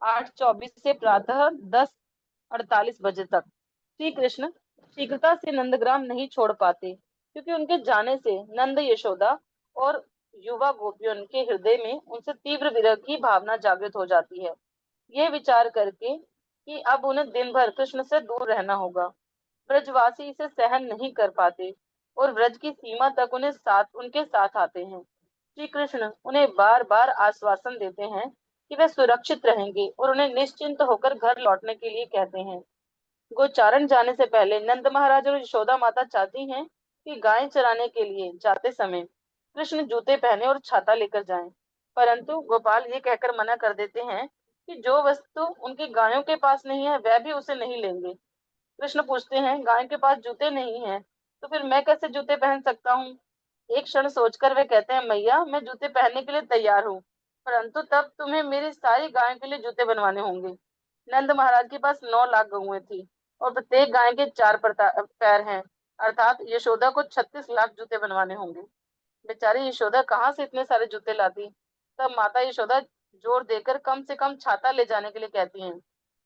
8:24 से प्रातः 10:48 बजे तक। श्री कृष्ण शीघ्रता से नंदग्राम नहीं छोड़ पाते, क्योंकि उनके जाने से नंद यशोदा और युवा गोपियों के हृदय में उनसे तीव्र विरह की भावना जागृत हो जाती है। यह विचार करके कि अब उन्हें दिन भर कृष्ण से दूर रहना होगा, ब्रजवासी इसे सहन नहीं कर पाते और ब्रज की सीमा तक उनके साथ आते हैं। श्री कृष्ण उन्हें बार बार आश्वासन देते हैं कि वे सुरक्षित रहेंगे और उन्हें निश्चिंत होकर घर लौटने के लिए कहते हैं। गोचारण जाने से पहले नंद महाराज और यशोदा माता चाहती हैं कि गाय चराने के लिए जाते समय कृष्ण जूते पहने और छाता लेकर जाएं, परंतु गोपाल ये कहकर मना कर देते हैं कि जो वस्तु उनकी गायों के पास नहीं है वह भी उसे नहीं लेंगे। कृष्ण पूछते हैं, गाय के पास जूते नहीं हैं तो फिर मैं कैसे जूते पहन सकता हूँ। एक क्षण सोचकर वे कहते हैं, मैया मैं जूते पहनने के लिए तैयार हूँ, परंतु तब तुम्हें मेरी सारी गायों के लिए जूते बनवाने होंगे। नंद महाराज के पास 9 लाख गऊएं थी और प्रत्येक गाय के 4 पैर हैं, अर्थात यशोदा को 36 लाख जूते बनवाने होंगे। बेचारी यशोदा कहाँ से इतने सारे जूते लाती। तब माता यशोदा जोर देकर कम से कम छाता ले जाने के लिए कहती हैं,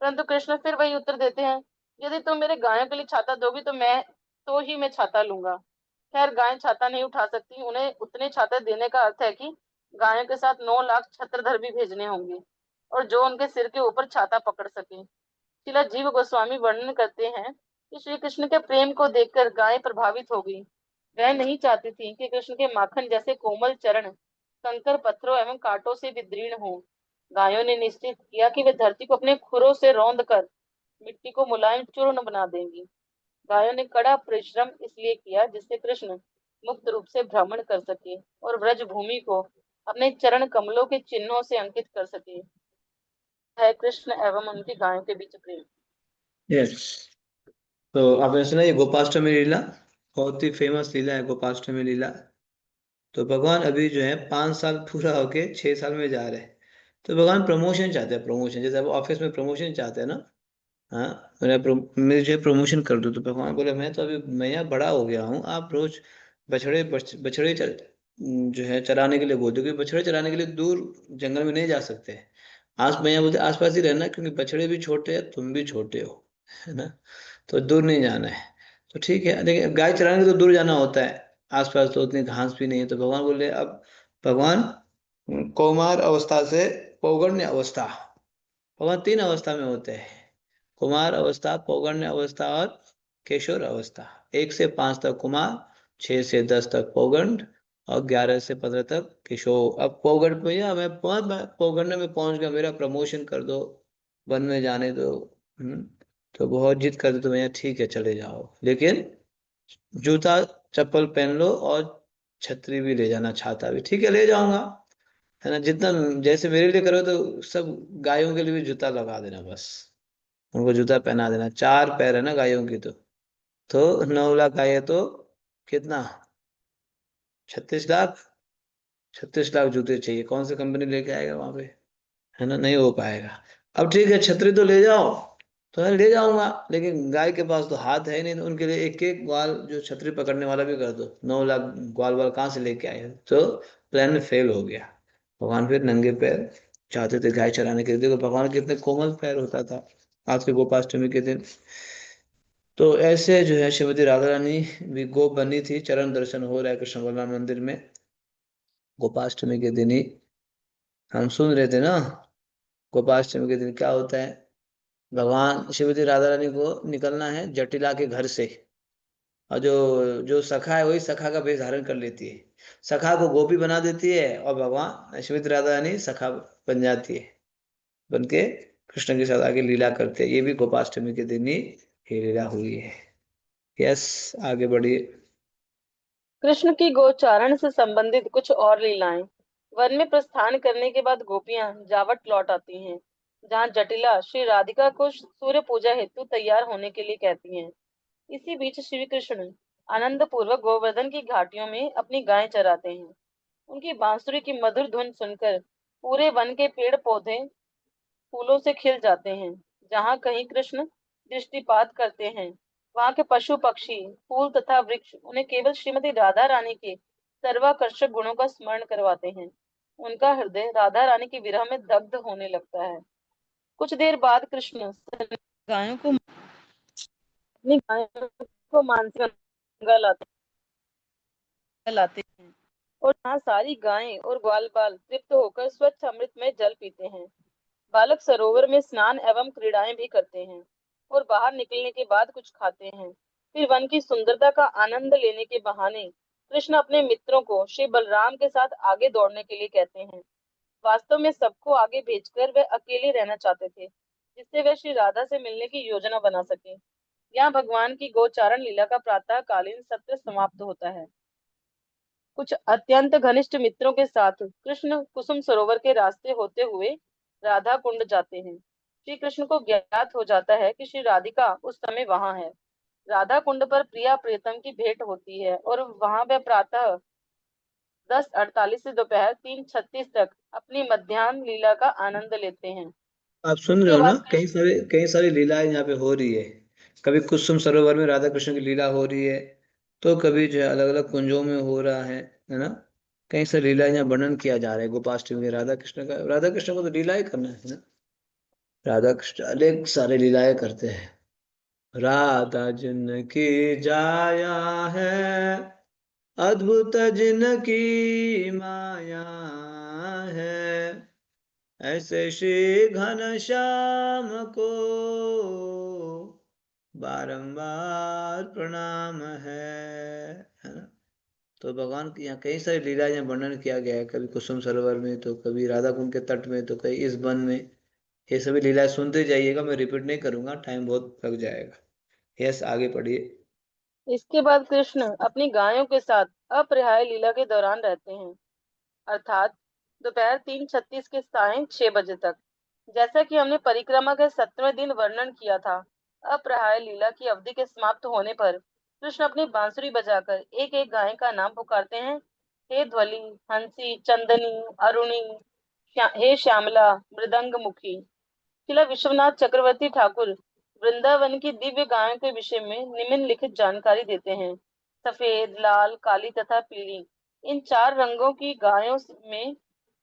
परंतु कृष्ण फिर वही उत्तर देते हैं, यदि तुम मेरे गायों के लिए छाता दोगी तो मैं छाता लूंगा। खैर गाय छाता नहीं उठा सकती, उन्हें उतने छाते देने का अर्थ है कि गायों के साथ 9 लाख छत्रधर भी भेजने होंगे और जो उनके सिर के ऊपर छाता पकड़ सके। शिला जीव गोस्वामी वर्णन करते हैं कि श्री कृष्ण के प्रेम को देखकर गाय प्रभावित हो गई। वह नहीं चाहती थी कि कृष्ण के माखन जैसे कोमल चरण कंकर पत्थरों एवं कांटों से विदीर्ण हो। गायों ने निश्चित किया कि वे धरती को अपने खुरों से रौंद कर मिट्टी को मुलायम चूर्ण बना देंगी। गायों ने कड़ा परिश्रम इसलिए किया जिससे कृष्ण मुक्त रूप से भ्रमण कर सके और ब्रज भूमि को अपने चरण कमलों के चिन्हों से अंकित कर सके। है कृष्ण एवं उनकी गायों के बीच प्रेम। यस। तो आपने सुना ये गोपाष्टमी लीला, बहुत ही फेमस लीला है गोपाष्टमी लीला। तो भगवान अभी जो है 5 साल पूरा होके 6 साल में जा रहे हैं। तो भगवान प्रमोशन चाहते हैं, प्रमोशन, जैसे आप ऑफिस में प्रमोशन चाहते हैं ना। हाँ, मुझे प्रमोशन कर दो। तो भगवान बोले मैं तो अभी मैं यहाँ बड़ा हो गया हूँ, आप रोज बछड़े जो है चराने के लिए बोलते हो, क्योंकि बछड़े चराने के लिए दूर जंगल में नहीं जा सकते। मैं यहाँ बोलते आसपास ही रहना, क्योंकि बछड़े भी छोटे हैं, तुम भी छोटे हो, है ना। तो दूर नहीं जाना है। तो ठीक है, लेकिन गाय चराने के लिए तो दूर जाना होता है। आसपास तो उतनी घास भी नहीं है। तो भगवान बोले अब भगवान कौमार अवस्था से पौगण्य अवस्था, भगवान 3 अवस्था में होते हैं। कुमार अवस्था, पौगण्य अवस्था और किशोर अवस्था। 1 से 5 तक कुमार, 6 से 10 तक पौगंड और 11 से 15 तक किशोर। अब पौगंड में या मैं पौगंड में पहुंच गया, मेरा प्रमोशन कर दो, वन में जाने दो। हम्म, तो बहुत जिद कर दो तो मैं ठीक है चले जाओ, लेकिन जूता चप्पल पहन लो और छतरी भी ले जाना, छाता भी, ठीक है ले जाऊंगा, है ना। जितना जैसे मेरे लिए करो तो सब गायों के लिए भी जूता लगा देना बस, उनको जूता पहना देना। 4 पैर है ना गायों की, तो 9 लाख गाय है तो कितना, 36 लाख। 36 लाख जूते चाहिए, कौन सी कंपनी लेके आएगा वहां पे, है ना, नहीं हो पाएगा। अब ठीक है छतरी तो ले जाओ, तो मैं ले जाऊंगा, लेकिन गाय के पास तो हाथ है ही नहीं, तो उनके लिए एक एक ग्वाल जो छतरी पकड़ने वाला भी कर दो। 9 लाख ग्वाल वाल कहाँ से लेके आए, तो प्लान फेल हो गया। भगवान फिर नंगे पैर चाहते थे गाय चराने के लिए। देखो भगवान के कितने कोमल पैर होता था आज के गोपाष्टमी के दिन। तो ऐसे जो है श्रीमती राधा रानी भी गो बनी थी, चरण दर्शन हो रहा है कृष्ण बलराम मंदिर में गोपाष्टमी के दिन ही। हम सुन रहे थे ना, गोपाष्टमी के दिन क्या होता है, भगवान श्रीमती राधा रानी को निकलना है जटिला के घर से, और जो जो सखा है वही सखा का वेश धारण कर लेती है, सखा को गोपी बना देती है, और भगवान श्रीमती राधा रानी सखा बन जाती है, बन के कृष्ण के साथ आगे लीला करते हैं। ये भी गोपाष्टमी के दिन ही ये लीला हुई है। यस, आगे बढ़िए। कृष्ण की गोचारण से संबंधित कुछ और लीलाएं। वन में प्रस्थान करने के बाद गोपियां जावट लौट आती हैं, जहां जटिला श्री राधिका को सूर्य पूजा हेतु तैयार होने के लिए कहती हैं। इसी बीच श्री कृष्ण आनंद पूर्वक गोवर्धन की घाटियों में अपनी गायें चराते हैं। उनकी बांसुरी की मधुर धुन सुनकर पूरे वन के पेड़ पौधे फूलों से खिल जाते हैं। जहाँ कहीं कृष्ण दृष्टिपात करते हैं, वहाँ के पशु पक्षी फूल तथा वृक्ष उन्हें केवल श्रीमती राधा रानी के सर्वाकर्षक गुणों का स्मरण करवाते हैं। उनका हृदय राधा रानी की विरह में दग्ध होने लगता है। कुछ देर बाद कृष्ण गायों को अपनी गायों को मानसिक गंगा लाते हैं, और यहाँ सारी गायें और ग्वाल बाल तृप्त होकर स्वच्छ अमृत में जल पीते हैं। बालक सरोवर में स्नान एवं क्रीड़ाएं भी करते हैं और बाहर निकलने के बाद कुछ खाते हैं। फिर वन की सुंदरता का आनंद लेने के बहाने कृष्ण अपने मित्रों को श्री बलराम के साथ आगे दौड़ने के लिए कहते हैं। वास्तव में सबको आगे भेजकर वे अकेले रहना चाहते थे, जिससे वे श्री राधा से मिलने की योजना बना सके। यहाँ भगवान की गोचारण लीला का प्रातः कालीन सत्र समाप्त होता है। कुछ अत्यंत घनिष्ठ मित्रों के साथ कृष्ण कुसुम सरोवर के रास्ते होते हुए राधा कुंड जाते हैं। श्री कृष्ण को ज्ञात हो जाता है कि श्री राधिका उस समय वहां है। राधा कुंड पर प्रिया प्रियतम की भेंट होती है और वहां वे प्रातः 10:48 से दोपहर 3:36 तक अपनी मध्याह्न लीला का आनंद लेते हैं। आप सुन रहे इसके हो ना, बाद कृष्ण कई सारी लीलाएं यहाँ पे हो रही है। कभी कुसुम सरोवर में राधा कृष्ण की लीला हो रही है, तो कभी जो है अलग अलग कुंजों में हो रहा है ना। कई सारी लीलाएं यहाँ वर्णन किया जा रहा है गोपाष्टमी में राधा कृष्ण का। राधा कृष्ण को तो लीला ही करना है ना। राधा कृष्ण अनेक सारे लीलाएं करते हैं। राधा जिनकी जाया है, अद्भुत जिनकी माया है, ऐसे श्री घनश्याम को बारंबार प्रणाम है ना। तो भगवान की यहाँ कई सारी लीलाएं वर्णन किया गया है, कभी कुसुम सरोवर में, तो कभी राधा कुंड के तट में, तो कहीं इस वन में। ये सभी लीलाएं सुनते जाइएगा, मैं रिपीट नहीं करूंगा, टाइम बहुत लग जाएगा। यस, आगे पढ़िए। इसके बाद कृष्ण अपनी गायों के साथ अपरिहार्य लीला के दौरान रहते हैं, अर्थात दोपहर 3:36 के सायं 6 बजे तक। जैसा कि हमने परिक्रमा के 17वें दिन वर्णन किया था, अपरिहार्य लीला की अवधि के समाप्त होने पर कृष्ण अपनी बांसुरी बजाकर एक एक गाय का नाम पुकारते हैं। हे ध्वली, हंसी, चंदनी, अरुणी, हे श्यामला, मृदंग मुखी। शिला विश्वनाथ चक्रवर्ती ठाकुर वृंदावन की दिव्य गायों के विषय में निम्नलिखित जानकारी देते हैं। सफेद, लाल, काली तथा पीली, इन 4 रंगों की गायों में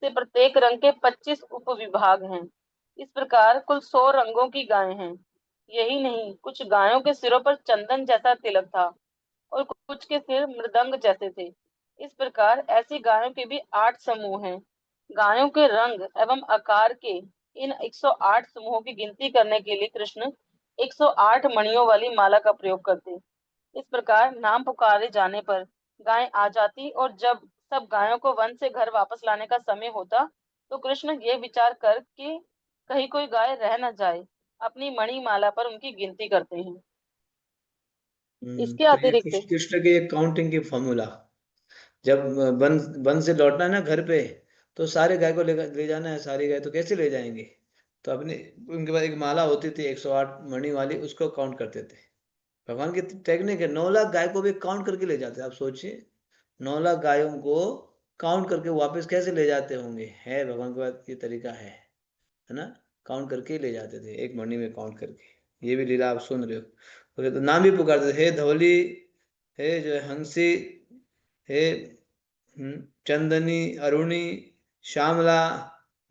से प्रत्येक रंग के 25 उपविभाग हैं। इस प्रकार कुल 100 रंगों की गायें हैं। यही नहीं, कुछ गायों के सिरों पर चंदन जैसा तिलक था और कुछ के सिर मृदंग जैसे थे। इस प्रकार ऐसी गायों के भी 8 समूह हैं। गायों के रंग एवं आकार के इन 108 समूहों की गिनती करने के लिए कृष्ण 108 मणियों वाली माला का प्रयोग करते। इस प्रकार नाम पुकारे जाने पर गाय आ जाती और जब सब गायों को वन से घर वापस लाने का समय होता तो कृष्ण ये विचार कर कि कहीं कोई गाय रह न जाए, अपनी मणि माला पर उनकी गिनती करते हैं। इसके तो ये अतिरिक्त कृष्ण के काउंटिंग की फॉर्मूला, जब वन वन से लौटना है ना घर पे, तो सारे गाय को ले जाना है, सारी गाय तो कैसे ले जाएंगे। तो अपने उनके पास एक माला होती थी 108 मणि वाली, उसको काउंट करते थे। भगवान की टेक्निक है, 9 लाख गाय को भी काउंट करके ले जाते हैं। आप सोचिए, 9 लाख गायों को काउंट करके वापस कैसे ले जाते होंगे। है भगवान के पास ये तरीका है ना। काउंट करके ही ले जाते थे, एक महीने में काउंट करके। ये भी लीला आप सुन रहे हो। तो नाम भी पुकारते थे, हे धवली, हे जो है हंसी, हे चंदनी, अरुणी, श्यामला,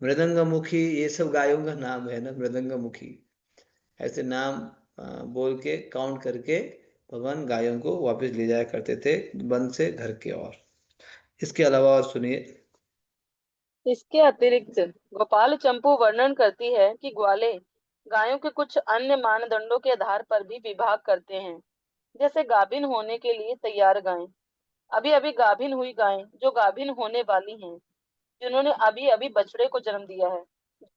मृदंग मुखी, ये सब गायों का नाम है ना, मृदंग मुखी। ऐसे नाम बोल के काउंट करके भगवान गायों को वापस ले जाया करते थे वन से घर के ओर। इसके अलावा और सुनिए। इसके अतिरिक्त गोपाल चंपू वर्णन करती है कि ग्वाले गायों के कुछ अन्य मानदंडों के आधार पर भी विभाग करते हैं। जैसे गाभिन होने के लिए तैयार गायें, अभी अभी गाभिन हुई गायें, जो गाभिन होने वाली हैं, जिन्होंने अभी अभी बछड़े को जन्म दिया है,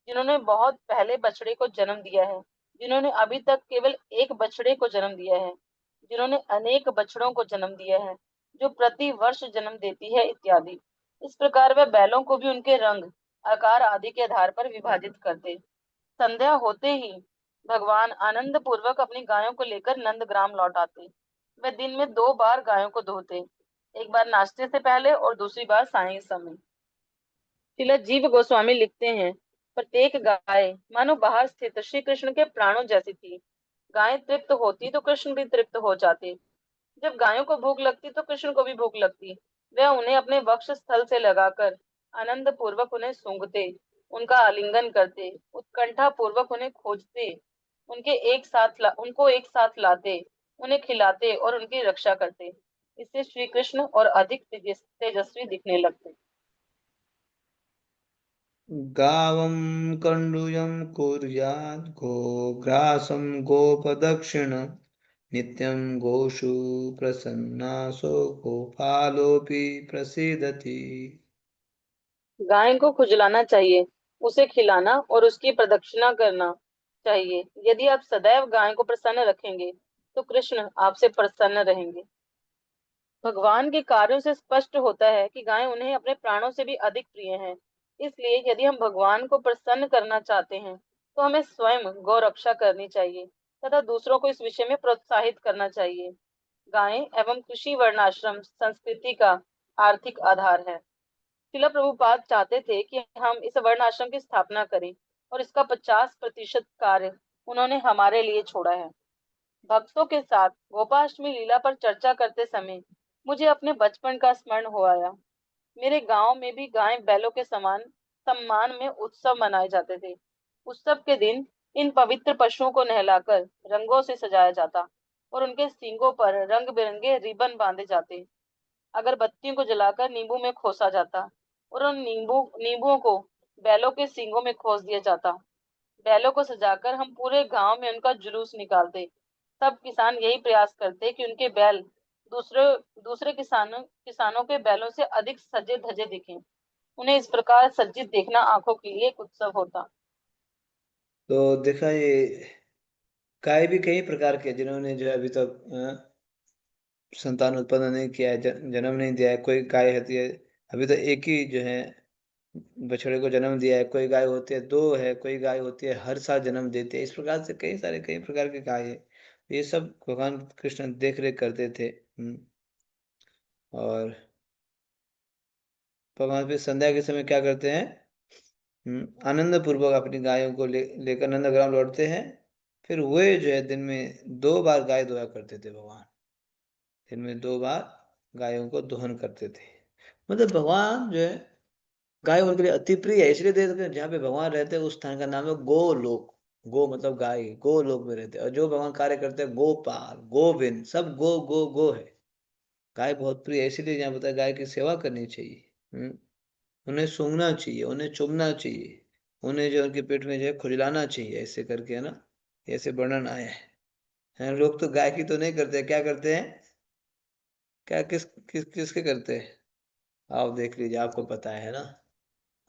जिन्होंने बहुत पहले बछड़े को जन्म दिया है, जिन्होंने अभी तक केवल एक बछड़े को जन्म दिया है, जिन्होंने अनेक बछड़ों को जन्म दिया है, जो प्रति वर्ष जन्म देती है, इत्यादि। इस प्रकार वह बैलों को भी उनके रंग, आकार आदि के आधार पर विभाजित करते। संध्या होते ही भगवान आनंद पूर्वक अपनी गायों को लेकर नंदग्राम लौट आते। वे दिन में 2 बार गायों को धोते, एक बार नाश्ते से पहले और दूसरी बार साय समय। श्रील जीव गोस्वामी लिखते हैं, प्रत्येक गाय मानो बाहर स्थित श्री कृष्ण के प्राणों जैसी थी। गाय तृप्त होती तो कृष्ण भी तृप्त हो जाते। जब गायों को भूख लगती तो कृष्ण को भी भूख लगती। वह उन्हें अपने वक्ष स्थल से लगाकर आनंद पूर्वक उन्हें सूंघते, उनका आलिंगन करते, उत्कंठा पूर्वक उन्हें खोजते, उनको एक साथ लाते, उन्हें खिलाते और उनकी रक्षा करते। इससे श्री कृष्ण और अधिक तेजस्वी दिखने लगते। गावं कण्डूयं कुर्यात् गोग्रासं गोपदक्षिण नित्यं गोषु प्रसन्नासो गोपालोऽपि प्रसीदति। गाय को खुजलाना चाहिए, उसे खिलाना और उसकी प्रदक्षिणा करना चाहिए। यदि आप सदैव गाय को प्रसन्न रखेंगे तो कृष्ण आपसे प्रसन्न रहेंगे। भगवान के कार्यों से स्पष्ट होता है कि गाय उन्हें अपने प्राणों से भी अधिक प्रिय हैं। इसलिए यदि हम भगवान को प्रसन्न करना चाहते हैं तो हमें स्वयं गौ रक्षा करनी चाहिए तथा दूसरों को इस विषय में प्रोत्साहित करना चाहिए। गाय एवं कृषि वर्णाश्रम संस्कृति का आर्थिक आधार है। शिला प्रभुपाद चाहते थे कि हम इस वर्ण आश्रम की स्थापना करें और इसका 50% कार्य उन्होंने हमारे लिए छोड़ा है। भक्तों के साथ गोपाष्टमी लीला पर चर्चा करते समय मुझे अपने बचपन का स्मरण हो आया। मेरे गांव में भी गाय बैलों के समान सम्मान में उत्सव मनाए जाते थे। उत्सव के दिन इन पवित्र पशुओं को नहलाकर रंगों से सजाया जाता और उनके सींगों पर रंग बिरंगे रिबन बांधे जाते। अगरबत्तियों को जलाकर नींबू में खोसा जाता और उन नींबुओं को बैलों के सींगों में खोस दिया जाता। बैलों को सजाकर हम पूरे गांव में उनका जुलूस निकालते सब किसान यही प्रयास करते कि उनके बैल दूसरे दूसरे किसानों के बैलों से अधिक सजे धजे दिखें। उन्हें इस प्रकार सज्जित देखना आंखों के लिए एक उत्सव होता। तो देखा, ये गाय भी कई प्रकार के, जिन्होंने जो है अभी तक संतान उत्पन्न नहीं किया है, जन्म नहीं दिया है। कोई गाय होती है अभी तो एक ही जो है बछड़े को जन्म दिया है, कोई गाय होती है दो है, कोई गाय होती है हर साल जन्म देती है। इस प्रकार से कई प्रकार की गाय है। ये सब भगवान कृष्ण देख रेख करते थे। और भगवान फिर संध्या के समय क्या करते हैं, आनंद पूर्वक अपनी गायों को लेकर नंदग्राम लौटते हैं। फिर वे जो है दिन में 2 बार गाय धोया करते थे भगवान। दिन में 2 बार गायों को दोहन करते थे। मतलब भगवान जो है गाय उनके लिए अति प्रिय है, इसलिए देखते हैं जहाँ पे भगवान रहते हैं उस स्थान का नाम है गोलोक। गो मतलब गाय, गोलोक में रहते हैं। और जो भगवान कार्य करते हैं, गोपाल गोविंद, सब गो गो गो है। गाय बहुत प्रिय है, इसीलिए यहाँ बताया गाय की सेवा करनी चाहिए। उन्हें सूंघना चाहिए, उन्हें चुमना चाहिए, उन्हें जो उनके पेट में जो है खुजलाना चाहिए, ऐसे करके, है ना। ऐसे वर्णन आया है। लोग तो गाय की तो नहीं करते, क्या करते हैं, क्या किसके करते हैं, आप देख लीजिए, आपको पता है ना।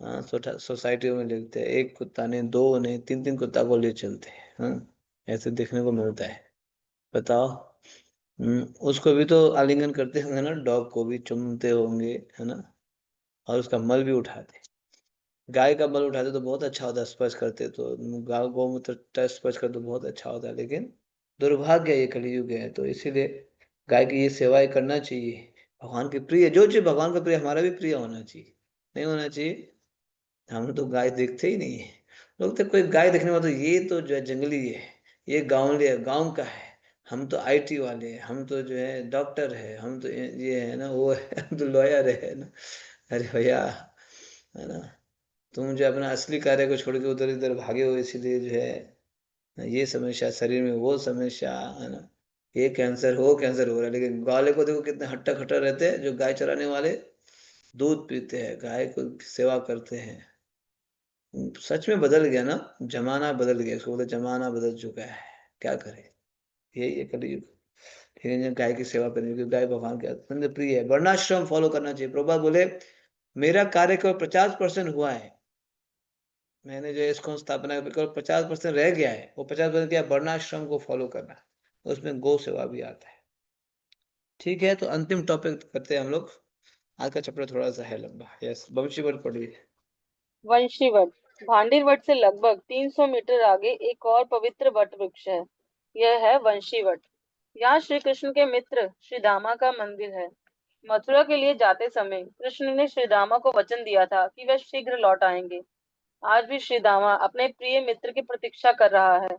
हाँ, सोसाइटियों में लिखते हैं एक कुत्ता ने, दो ने, तीन तीन कुत्ता को ले चलते हैं। हाँ, ऐसे देखने को मिलता है। बताओ। उसको भी तो आलिंगन करते होंगे ना, डॉग को भी चूमते होंगे, है ना। और उसका मल भी उठाते। गाय का मल उठाते तो बहुत अच्छा होता है, स्पर्श करते तो। गाय गौमूत्र स्पर्श करते तो बहुत अच्छा होता है, लेकिन दुर्भाग्य है, ये कलयुग है, तो इसीलिए गाय की ये सेवाएं करना चाहिए। भगवान की प्रिय जो चीज भगवान का प्रिय, हमारा भी प्रिय होना चाहिए। नहीं होना चाहिए। हम तो गाय देखते ही नहीं है। लोग तो कोई गाय देखने में तो ये तो जो है जंगली है, ये गाँवली है, गांव का है। हम तो आईटी वाले हैं, हम तो जो है डॉक्टर है, हम तो ये है ना, वो है, हम तो लॉयर है ना। अरे भैया, है ना, तुम जो अपना असली कार्य को छोड़ के उधर इधर भागे हो, इसीलिए जो है ये समस्या शरीर में, वो समस्या, है ना। ये कैंसर, हो कैंसर हो रहा है। लेकिन गाले को देखो कितने हट्टा खट्टा रहते हैं जो गाय चराने वाले। दूध पीते हैं, गाय को सेवा करते हैं। सच में बदल गया ना, जमाना बदल गया, इसको बोलते जमाना बदल चुका है। क्या करे, यही है कलयुग। लेकिन गाय की सेवा करनी, क्योंकि गाय भगवान के अत्यंत प्रिय है। वर्णाश्रम फॉलो करना चाहिए। प्रभुपाद बोले, मेरा कार्य केवल 50% हुआ है। मैंने जो इसको स्थापना केवल 50% रह गया है। वो 50% क्या, वर्णाश्रम को फॉलो करना। उसमें गौ सेवा भी आता है। ठीक है, तो अंतिम टॉपिक करते हैं हम लोग। आज का चैप्टर थोड़ा सा है लंबा। यस, भविष्य वर्ड पढ़िए। वंशी वट। भांडीर वट से लगभग 300 मीटर आगे एक और पवित्र वट वृक्ष है। यह है वंशी वट। यहाँ श्री कृष्ण के मित्र श्री दामा का मंदिर है। मथुरा के लिए जाते समय कृष्ण ने श्री दामा को वचन दिया था कि वह शीघ्र लौट आएंगे। आज भी श्री दामा अपने प्रिय मित्र की प्रतीक्षा कर रहा है।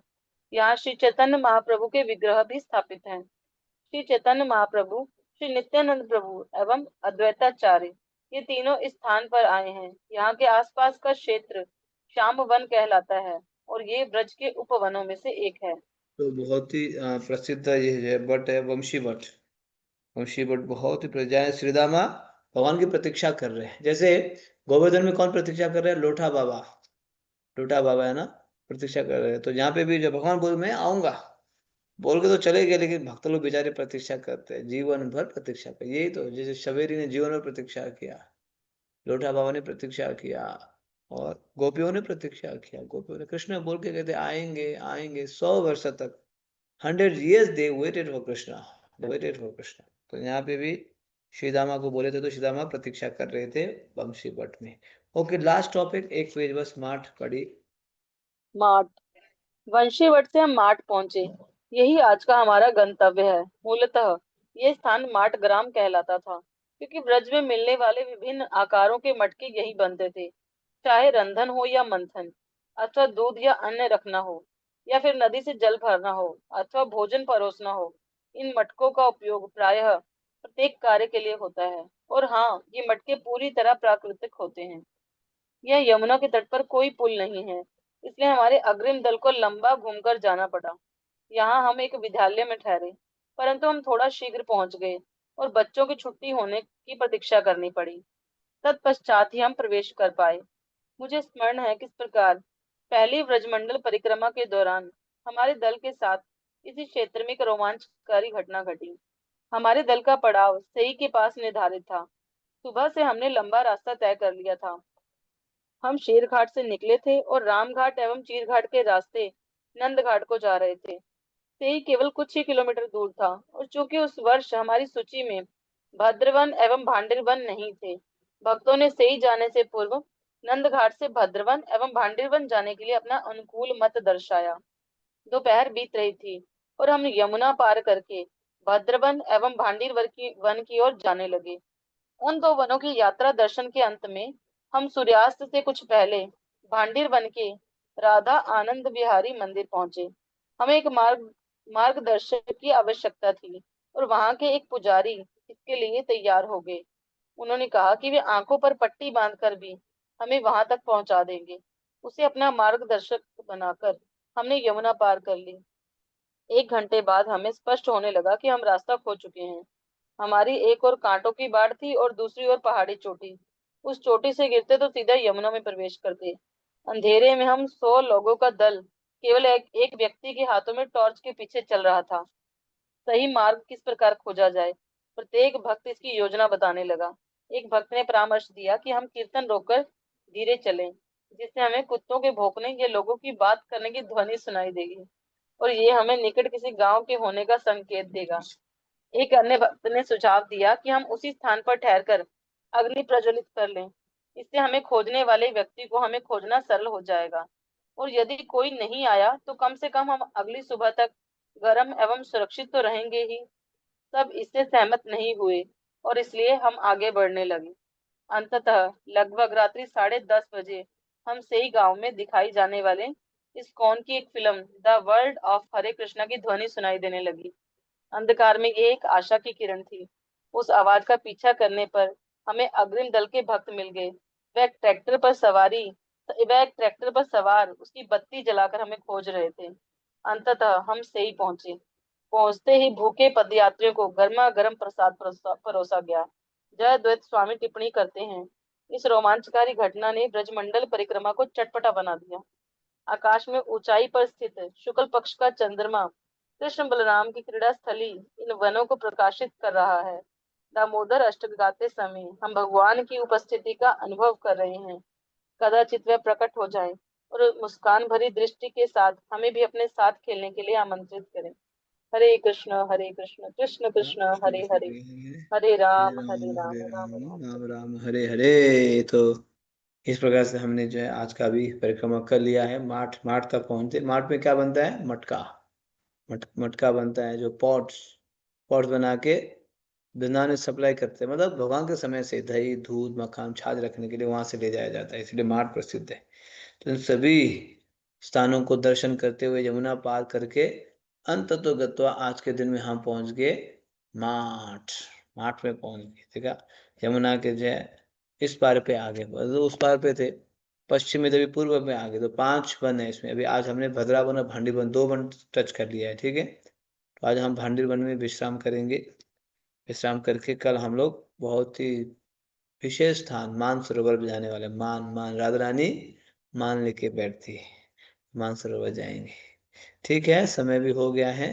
यहाँ श्री चैतन्य महाप्रभु के विग्रह भी स्थापित हैं। श्री चैतन्य महाप्रभु, श्री नित्यानंद प्रभु एवं अद्वैताचार्य, ये तीनों इस स्थान पर आए हैं। यहाँ के आसपास का क्षेत्र श्याम वन कहलाता है और ये ब्रज के उपवनों में से एक है। तो बहुत ही प्रसिद्ध ये है बट है, वंशी बट। वंशी बट बहुत ही प्रजा है। श्रीदामा भगवान की प्रतीक्षा कर रहे हैं। जैसे गोवर्धन में कौन प्रतीक्षा कर रहे हैं, लोठा बाबा। लोठा बाबा है ना, प्रतीक्षा कर रहे हैं। तो यहाँ पे भी जब भगवान बोल, मैं आऊंगा बोल के तो चले गए, लेकिन भक्त लोग बेचारे प्रतीक्षा करते हैं, जीवन भर प्रतीक्षा कर। यही तो, जैसे शबेरी ने जीवन भर प्रतीक्षा किया, लोठा बाबा ने प्रतीक्षा किया, और गोपियों ने प्रतीक्षा किया। गोपियों ने, कृष्ण बोल के कहते आएंगे आएंगे, 100 वर्ष तक, 100 years they waited for Krishna, they waited for Krishna। तो यहाँ पे भी श्रीदामा को बोले थे, तो श्रीदामा प्रतीक्षा कर रहे थे वंशी बट में। ओके, लास्ट टॉपिक, एक पेज बस, माठ पढ़ी। माठ। वंशीवट से हम माठ पहुंचे। यही आज का हमारा गंतव्य है। मूलतः ये स्थान माठ ग्राम कहलाता था, क्योंकि ब्रज में मिलने वाले विभिन्न आकारों के मटके यही बनते थे। चाहे रंधन हो या मंथन, अथवा दूध या अन्न रखना हो, या फिर नदी से जल भरना हो, अथवा भोजन परोसना हो, इन मटकों का उपयोग प्रायः प्रत्येक कार्य के लिए होता है। और हाँ, ये मटके पूरी तरह प्राकृतिक होते हैं। यह यमुना के तट पर कोई पुल नहीं है, इसलिए हमारे अग्रिम दल को लंबा घूमकर जाना पड़ा। यहाँ हम एक विद्यालय में ठहरे, परंतु हम थोड़ा शीघ्र पहुंच गए और बच्चों की छुट्टी होने की प्रतीक्षा करनी पड़ी। तत्पश्चात ही हम प्रवेश कर पाए। मुझे स्मरण है किस प्रकार पहली व्रजमंडल परिक्रमा के दौरान हमारे दल के साथ इसी क्षेत्र में एक रोमांचकारी घटना घटी। हमारे दल का पड़ाव सई के पास निर्धारित था। सुबह से हमने लंबा रास्ता तय कर लिया था। हम शेरघाट से निकले थे और रामघाट एवं चीरघाट के रास्ते नंदघाट को जा रहे थे। से ही केवल कुछ ही किलोमीटर दूर था, और चूंकि उस वर्ष हमारी सूची में भद्रवन एवं भांडिरवन नहीं थे, भक्तों ने से ही जाने से पूर्व नंदघाट से भद्रवन एवं भांडिरवन जाने के लिए अपना अनुकूल मत दर्शाया। दोपहर बीत रही थी और हम यमुना पार करके भद्रवन एवं भांडिरवन की ओर जाने लगे। उन दो वनों की यात्रा दर्शन के अंत में हम सूर्यास्त से कुछ पहले भांडिर वन के राधा आनंद विहारी मंदिर पहुंचे। हमें एक मार्गदर्शक की आवश्यकता थी और वहां के एक पुजारी इसके लिए तैयार हो गए। उन्होंने कहा कि वे आंखों पर पट्टी बांधकर भी हमें वहां तक पहुंचा देंगे। उसे अपना मार्गदर्शक बनाकर हमने यमुना पार कर ली। 1 घंटे बाद हमें स्पष्ट होने लगा कि हम रास्ता खो चुके हैं। हमारी एक ओर कांटों की बाढ़ थी और दूसरी ओर पहाड़ी चोटी। उस चोटी से गिरते तो सीधा यमुना में प्रवेश करते। अंधेरे में हम 100 लोगों का दल केवल एक व्यक्ति के हाथों में टॉर्च के पीछे चल रहा था। सही मार्ग किस प्रकार खोजा जाए, प्रत्येक भक्त इसकी योजना बताने लगा। एक भक्त ने परामर्श दिया कि हम कीर्तन रोककर धीरे चलें, जिससे हमें कुत्तों के भौंकने या लोगों की बात करने की ध्वनि सुनाई देगी और ये हमें निकट किसी गांव के होने का संकेत देगा। एक अन्य भक्त ने सुझाव दिया कि हम उसी स्थान पर ठहरकर अग्नि प्रज्वलित कर लें। इससे हमें खोजने वाले व्यक्ति को हमें खोजना सरल हो जाएगा, और यदि कोई नहीं आया तो कम से कम हम अगली सुबह तक गर्म एवं सुरक्षित तो रहेंगे ही। सब इससे सहमत नहीं हुए और इसलिए हम आगे बढ़ने लगे। अंततः लगभग रात्रि 10:30 बजे हम सही गांव में दिखाई जाने वाले इस कौन की एक फिल्म द वर्ल्ड ऑफ हरे कृष्णा की ध्वनि सुनाई देने लगी। अंधकार में ये एक आशा की किरण थी। उस आवाज का पीछा करने पर हमें अग्रिम दल के भक्त मिल गए। वह एक ट्रैक्टर पर सवार उसकी बत्ती जलाकर हमें खोज रहे थे। अंततः हम सही पहुंचे। पहुंचते ही भूखे पदयात्रियों को गर्मा गर्म प्रसाद परोसा गया। जयद्वैत स्वामी टिप्पणी करते हैं, इस रोमांचकारी घटना ने ब्रजमंडल परिक्रमा को चटपटा बना दिया। आकाश में ऊंचाई पर स्थित शुक्ल पक्ष का चंद्रमा कृष्ण बलराम की क्रीड़ा स्थली इन वनों को प्रकाशित कर रहा है। दामोदर अष्टक गाते समय हम भगवान की उपस्थिति का अनुभव कर रहे हैं। कदाचित वह प्रकट हो जाएं और मुस्कान भरी दृष्टि के साथ हमें भी अपने साथ खेलने के लिए आमंत्रित करें। हरे कृष्ण कृष्ण कृष्ण हरे हरे, हरे राम हरे राम राम राम राम हरे। राम हरे हरे। तो इस प्रकार से हमने जो है आज का भी परिक्रमा कर लिया है। माठ माठ तक पहुंचे। माठ में क्या बनता है? मटका। मटका बनता है, जो पॉट्स पॉट्स बना के वृंदावन में सप्लाई करते हैं। मतलब भगवान के समय से दही दूध मक्खन छाछ रखने के लिए वहां से ले जाया जाता है, इसलिए माठ प्रसिद्ध है। तो इन सभी स्थानों को दर्शन करते हुए यमुना पार करके अंत तो गत्वा आज के दिन में हम पहुंच गए माठ। माठ में पहुंच गए, ठीक है। यमुना के जो है इस पार पे आगे, मतलब उस पार पे थे पश्चिम में, तभी पूर्व में आगे। तो 5 वन है इसमें। अभी आज हमने भद्रा वन और भांडी वन, 2 वन टच कर लिया है, ठीक है। तो आज हम भांडी वन में विश्राम करेंगे। विश्राम करके कल हम लोग बहुत ही विशेष स्थान मान सरोवर में जाने वाले। मान मान राधा रानी मान लेके बैठती है, मान सरोवर जाएंगे। ठीक है, समय भी हो गया है,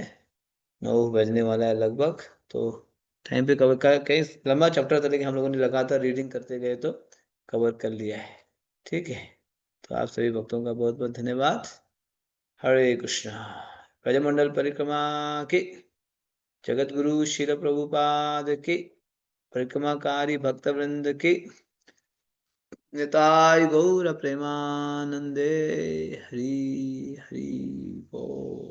9 बजने वाला है लगभग। तो टाइम पे कवर का कई लंबा चैप्टर था, लेकिन हम लोगों ने लगातार रीडिंग करते गए तो कवर कर लिया है। ठीक है, तो आप सभी भक्तों का बहुत बहुत धन्यवाद। हरे कृष्णा। ब्रजमंडल परिक्रमा की, जगत गुरु शिल प्रभुपाद की, परिक्रमाकारी भक्तवृंद की, निताय गौर प्रेमानंदे। हरि हरि।